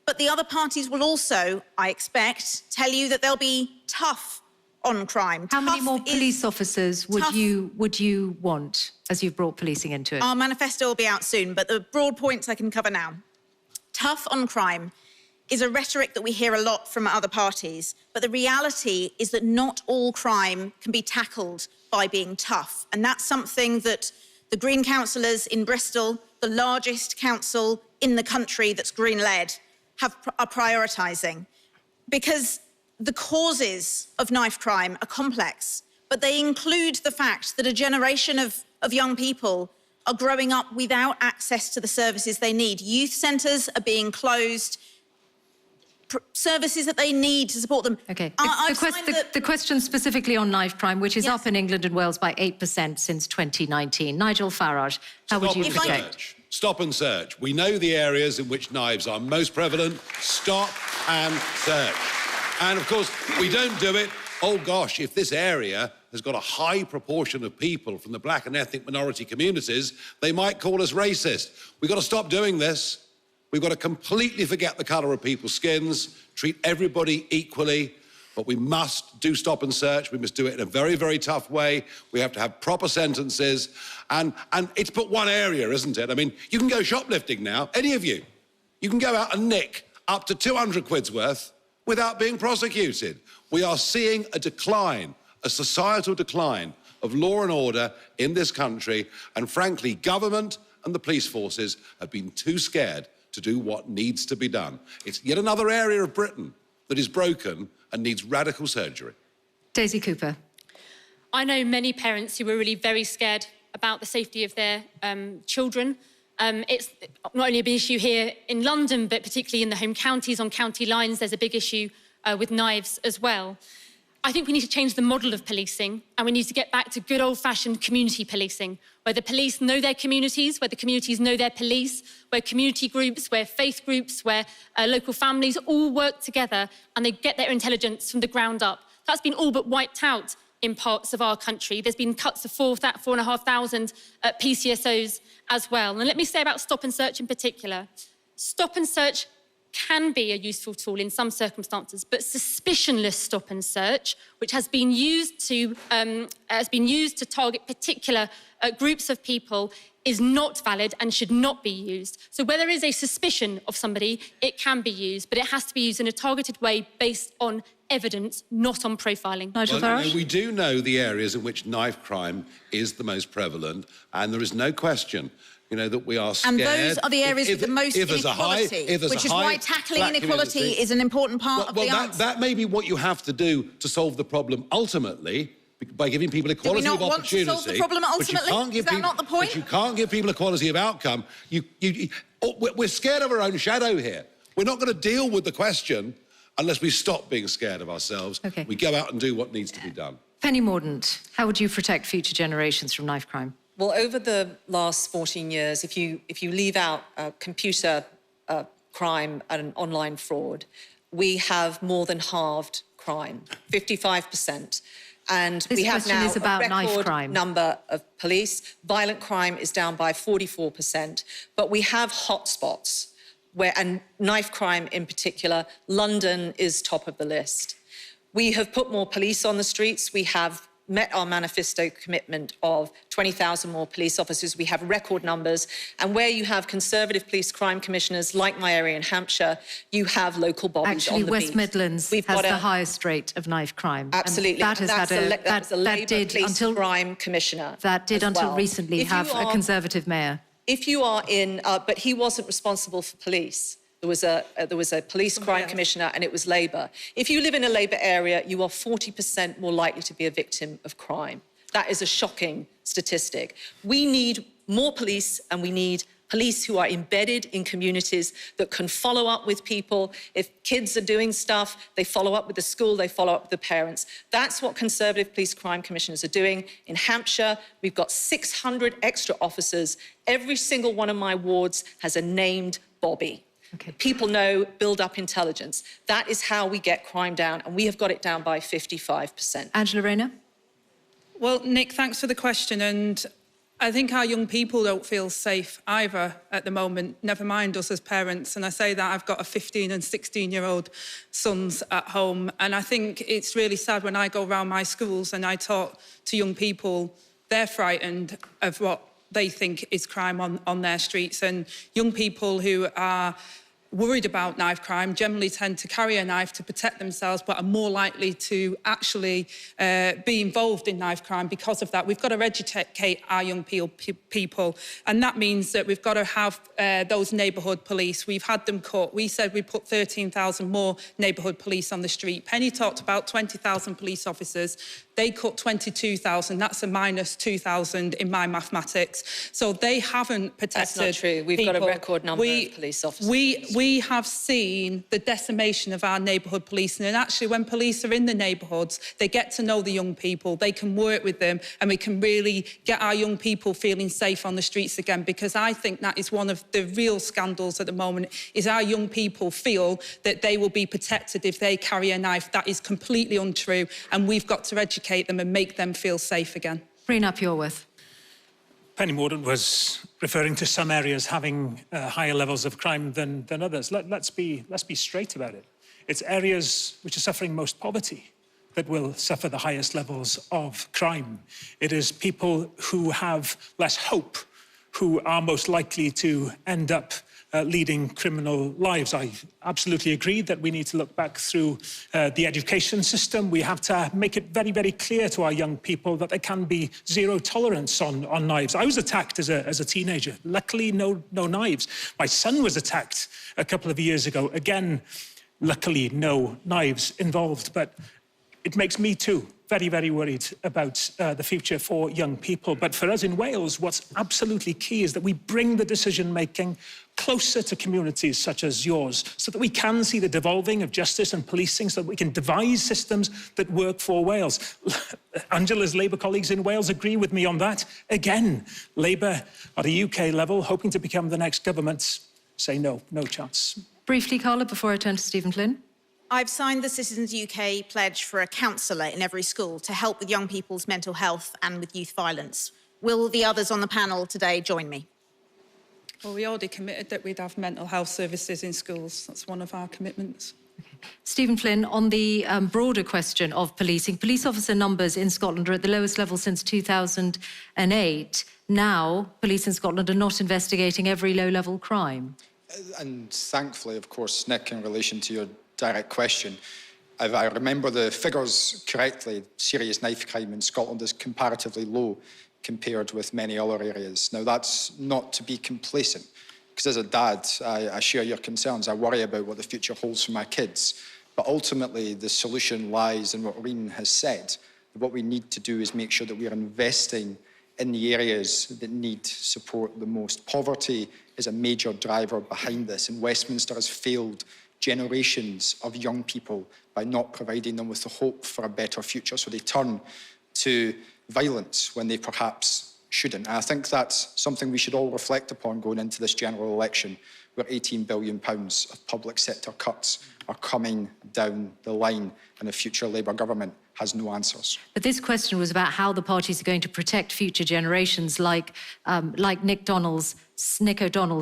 but the other parties will also, I expect, tell you that they'll be tough on crime. How many more police officers would you want as you've brought policing into it? Our manifesto will be out soon, but the broad points I can cover now. Tough on crime is a rhetoric that we hear a lot from other parties, but the reality is that not all crime can be tackled by being tough. And that's something that the Green councillors in Bristol, the largest council in the country that's Green-led, are prioritising, because the causes of knife crime are complex, but they include the fact that a generation of young people are growing up without access to the services they need. Youth centres are being closed, services that they need to support them. Okay. The question specifically on knife crime, which is up in England and Wales by 8% since 2019. Nigel Farage, how would you protect? Stop and search. We know the areas in which knives are most prevalent. Stop and search. And of course, we don't do it. Oh gosh, if this area has got a high proportion of people from the black and ethnic minority communities, they might call us racist. We've got to stop doing this. We've got to completely forget the colour of people's skins, treat everybody equally, but we must do stop and search. We must do it in a very, very tough way. We have to have proper sentences. And it's but one area, isn't it? I mean, you can go shoplifting now, any of you. You can go out and nick up to 200 quid's worth without being prosecuted. We are seeing a decline, a societal decline of law and order in this country. And frankly, government and the police forces have been too scared to do what needs to be done. It's yet another area of Britain that is broken and needs radical surgery. Daisy Cooper. I know many parents who are really very scared about the safety of their children. It's not only a big issue here in London, but particularly in the home counties, on county lines, there's a big issue with knives as well. I think we need to change the model of policing, and we need to get back to good old-fashioned community policing, where the police know their communities, where the communities know their police, where community groups, where faith groups, where local families all work together and they get their intelligence from the ground up. That's been all but wiped out in parts of our country. There's been cuts of 4,500 PCSOs as well. And let me say about stop and search in particular. Stop and search can be a useful tool in some circumstances, but suspicionless stop and search, which has been used to target particular groups of people, is not valid and should not be used. So where there is a suspicion of somebody, it can be used, but it has to be used in a targeted way based on evidence, not on profiling. Nigel Farage? We do know the areas in which knife crime is the most prevalent, and there is no question, that we are scared. And those are the areas with the most inequality, which is why tackling inequality is an important part of the answer. That may be what you have to do to solve the problem ultimately, by giving people equality of opportunity. Do we not want to solve the problem ultimately? Is that not the point? But you can't give people equality of outcome. We're scared of our own shadow here. We're not going to deal with the question unless we stop being scared of ourselves. Okay. We go out and do what needs to be done. Penny Mordaunt, how would you protect future generations from knife crime? Well, over the last 14 years, if you leave out computer crime and online fraud, we have more than halved crime, 55%. And we have now a record number of police. Violent crime is down by 44%, but we have hotspots and knife crime in particular. London is top of the list. We have put more police on the streets. We have met our manifesto commitment of 20,000 more police officers. We have record numbers. And where you have Conservative police crime commissioners, like my area in Hampshire, you have local bodies on the beat. Actually, West Midlands has the highest rate of knife crime. Absolutely. And that was a Labour police crime commissioner. That did until recently have a Conservative mayor. If you are in, but he wasn't responsible for police. There was a police crime commissioner, and it was Labour. If you live in a Labour area, you are 40% more likely to be a victim of crime. That is a shocking statistic. We need more police, and we need police who are embedded in communities that can follow up with people. If kids are doing stuff, they follow up with the school, they follow up with the parents. That's what Conservative police crime commissioners are doing. In Hampshire, we've got 600 extra officers. Every single one of my wards has a named Bobby. Okay. People know, build up intelligence. That is how we get crime down, and we have got it down by 55%. Angela Rayner? Well, Nick, thanks for the question. And I think our young people don't feel safe either at the moment, never mind us as parents. And I say that I've got a 15 and 16-year-old sons at home. And I think it's really sad when I go around my schools and I talk to young people, they're frightened of what they think is crime on their streets. And young people who are worried about knife crime generally tend to carry a knife to protect themselves, but are more likely to actually be involved in knife crime because of that. We've got to educate our young people, and that means that we've got to have those neighbourhood police. We've had them cut. We said we put 13,000 more neighbourhood police on the street. Penny talked about 20,000 police officers. They cut 22,000. That's a minus 2,000 in my mathematics. So they haven't protected. That's not true. We've got a record number of police officers. We have seen the decimation of our neighbourhood policing, and actually when police are in the neighbourhoods, they get to know the young people, they can work with them, and we can really get our young people feeling safe on the streets again, because I think that is one of the real scandals at the moment, is our young people feel that they will be protected if they carry a knife. That is completely untrue, and we've got to educate them and make them feel safe again. Bring up Iorwerth. Penny Mordaunt was referring to some areas having higher levels of crime than others. Let's be straight about it. It's areas which are suffering most poverty that will suffer the highest levels of crime. It is people who have less hope who are most likely to end up leading criminal lives. I absolutely agree that we need to look back through the education system. We have to make it very, very clear to our young people that there can be zero tolerance on knives. I was attacked as a teenager. Luckily, no knives. My son was attacked a couple of years ago. Again, luckily, no knives involved. But it makes me too very, very worried about the future for young people. But for us in Wales, what's absolutely key is that we bring the decision-making closer to communities such as yours, so that we can see the devolving of justice and policing, so that we can devise systems that work for Wales. Angela's Labour colleagues in Wales agree with me on that. Again, Labour at a UK level, hoping to become the next government, say no chance. Briefly, Carla, before I turn to Stephen Flynn. I've signed the Citizens UK pledge for a counsellor in every school to help with young people's mental health and with youth violence. Will the others on the panel today join me? Well, we already committed that we'd have mental health services in schools. That's one of our commitments. Stephen Flynn, on the broader question of policing, police officer numbers in Scotland are at the lowest level since 2008. Now, police in Scotland are not investigating every low-level crime. And thankfully, of course, Nick, in relation to your direct question, if I remember the figures correctly, serious knife crime in Scotland is comparatively low compared with many other areas. Now, that's not to be complacent, because as a dad, I share your concerns. I worry about what the future holds for my kids. But ultimately, the solution lies in what Rhun has said. What we need to do is make sure that we are investing in the areas that need support the most. Poverty is a major driver behind this, and Westminster has failed generations of young people by not providing them with the hope for a better future, so they turn to violence when they perhaps shouldn't. And I think that's something we should all reflect upon going into this general election, where £18 billion of public sector cuts are coming down the line, and a future Labour government has no answers. But this question was about how the parties are going to protect future generations, like Nick O'Donnell's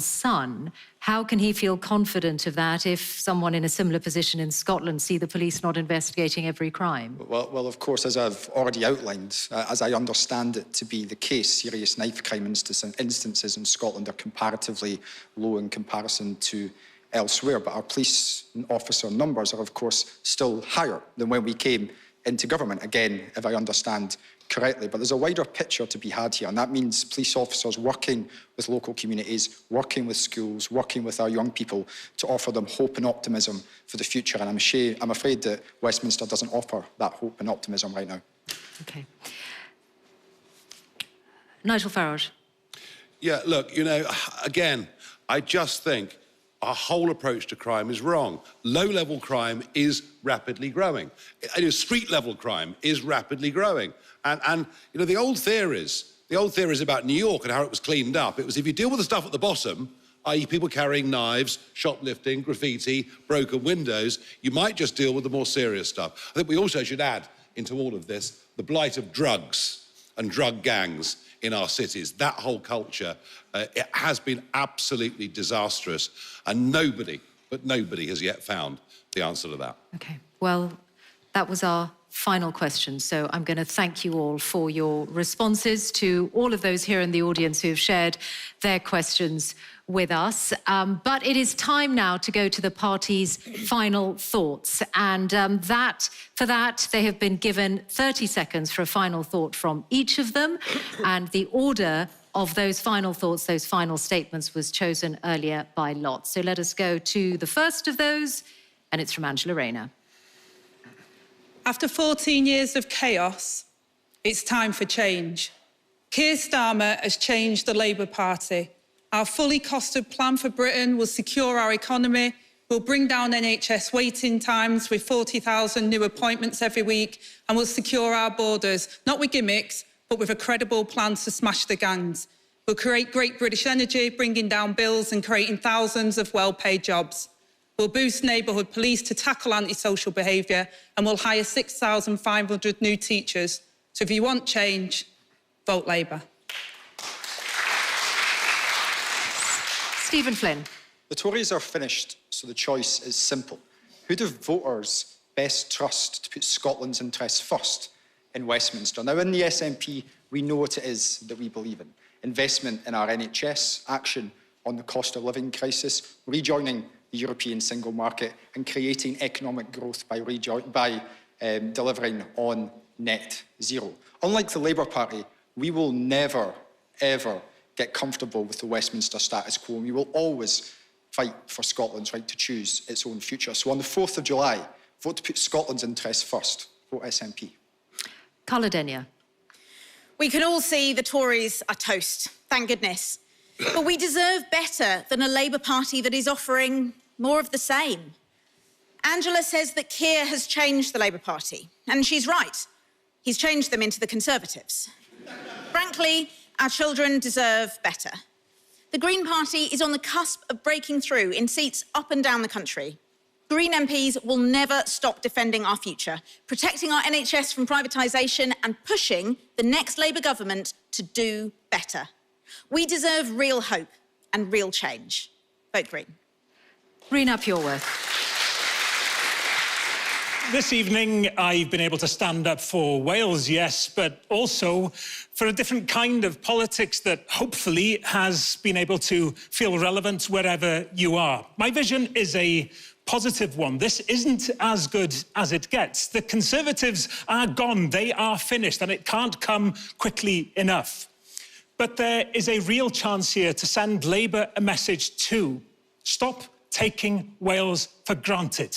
son. How can he feel confident of that if someone in a similar position in Scotland see the police not investigating every crime? Well, of course, as I've already outlined, as I understand it to be the case, serious knife crime instances in Scotland are comparatively low in comparison to elsewhere. But our police officer numbers are, of course, still higher than when we came into government, again, if I understand correctly. But there's a wider picture to be had here, and that means police officers working with local communities, working with schools, working with our young people to offer them hope and optimism for the future. And I'm afraid that Westminster doesn't offer that hope and optimism right now. OK. Nigel Farage. Yeah, look, you know, again, I just think our whole approach to crime is wrong. Low-level crime is rapidly growing. Street-level crime is rapidly growing. And you know, the old theories about New York and how it was cleaned up, it was if you deal with the stuff at the bottom, i.e. people carrying knives, shoplifting, graffiti, broken windows, you might just deal with the more serious stuff. I think we also should add into all of this the blight of drugs and drug gangs in our cities. That whole culture, it has been absolutely disastrous, and nobody has yet found the answer to that. OK, well, that was our final question. So I'm going to thank you all for your responses, to all of those here in the audience who have shared their questions with us. But it is time now to go to the party's final thoughts. And for that, they have been given 30 seconds for a final thought from each of them. And the order of those final thoughts, those final statements, was chosen earlier by lot. So let us go to the first of those, and it's from Angela Rayner. After 14 years of chaos, it's time for change. Keir Starmer has changed the Labour Party. Our fully costed plan for Britain will secure our economy, will bring down NHS waiting times with 40,000 new appointments every week, and will secure our borders, not with gimmicks, but with a credible plan to smash the gangs. We'll create great British energy, bringing down bills and creating thousands of well-paid jobs. We'll boost neighbourhood police to tackle antisocial behaviour, and we'll hire 6,500 new teachers. So if you want change, vote Labour. Stephen Flynn. The Tories are finished, so the choice is simple. Who do voters best trust to put Scotland's interests first in Westminster? Now, in the SNP, we know what it is that we believe in. Investment in our NHS, action on the cost of living crisis, rejoining the European single market, and creating economic growth by delivering on net zero. Unlike the Labour Party, we will never, ever get comfortable with the Westminster status quo, and we will always fight for Scotland's right to choose its own future. So on the 4th of July, vote to put Scotland's interests first. Vote SNP. Carla. We can all see the Tories are toast, thank goodness. But we deserve better than a Labour Party that is offering more of the same. Angela says that Keir has changed the Labour Party, and she's right. He's changed them into the Conservatives. Frankly, our children deserve better. The Green Party is on the cusp of breaking through in seats up and down the country. Green MPs will never stop defending our future, protecting our NHS from privatisation and pushing the next Labour government to do better. We deserve real hope and real change. Vote Green. Rhun Iorwerth. This evening, I've been able to stand up for Wales, yes, but also for a different kind of politics that hopefully has been able to feel relevant wherever you are. My vision is a positive one. This isn't as good as it gets. The Conservatives are gone. They are finished, and it can't come quickly enough. But there is a real chance here to send Labour a message too. Stop taking Wales for granted.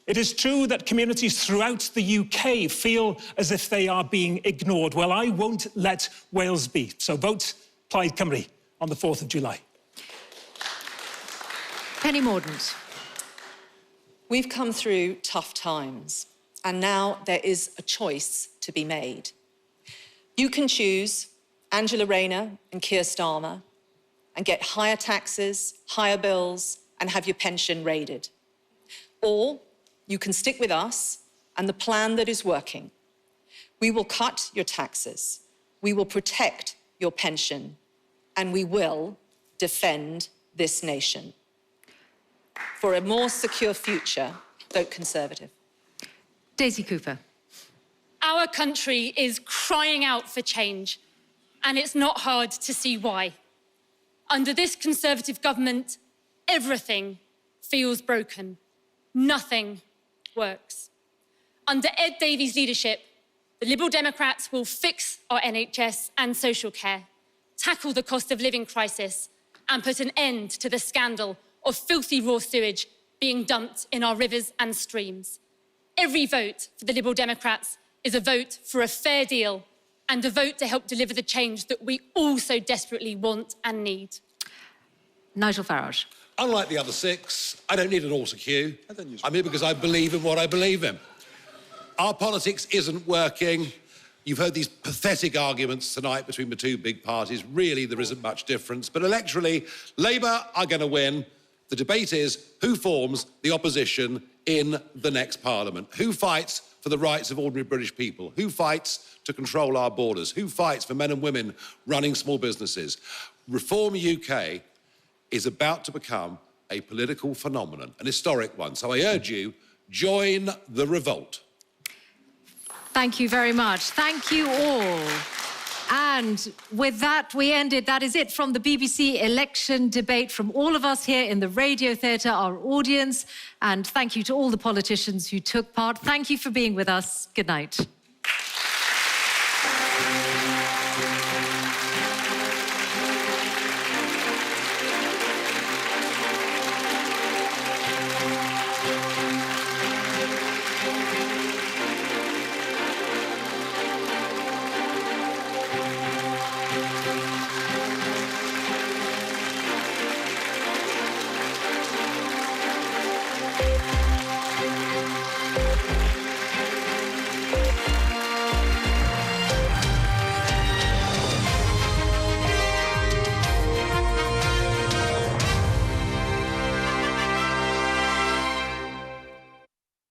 It is true that communities throughout the UK feel as if they are being ignored. Well, I won't let Wales be. So vote Plaid Cymru on the 4th of July. Penny Mordaunt. We've come through tough times, and now there is a choice to be made. You can choose Angela Rayner and Keir Starmer and get higher taxes, higher bills, and have your pension raided. Or you can stick with us and the plan that is working. We will cut your taxes, we will protect your pension, and we will defend this nation. For a more secure future, vote Conservative. Daisy Cooper. Our country is crying out for change, and it's not hard to see why. Under this Conservative government, everything feels broken. Nothing works. Under Ed Davey's leadership, the Liberal Democrats will fix our NHS and social care, tackle the cost of living crisis, and put an end to the scandal of filthy raw sewage being dumped in our rivers and streams. Every vote for the Liberal Democrats is a vote for a fair deal and a vote to help deliver the change that we all so desperately want and need. Nigel Farage. Unlike the other six, I don't need an altar queue. I'm here because I believe in what I believe in. Our politics isn't working. You've heard these pathetic arguments tonight between the two big parties. Really, there isn't much difference. But electorally, Labour are going to win. The debate is who forms the opposition in the next Parliament? Who fights for the rights of ordinary British people? Who fights to control our borders? Who fights for men and women running small businesses? Reform UK is about to become a political phenomenon, an historic one. So I urge you, join the revolt. Thank you very much. Thank you all. And with that, we ended. That is it from the BBC election debate, from all of us here in the Radio Theatre, our audience. And thank you to all the politicians who took part. Thank you for being with us. Good night.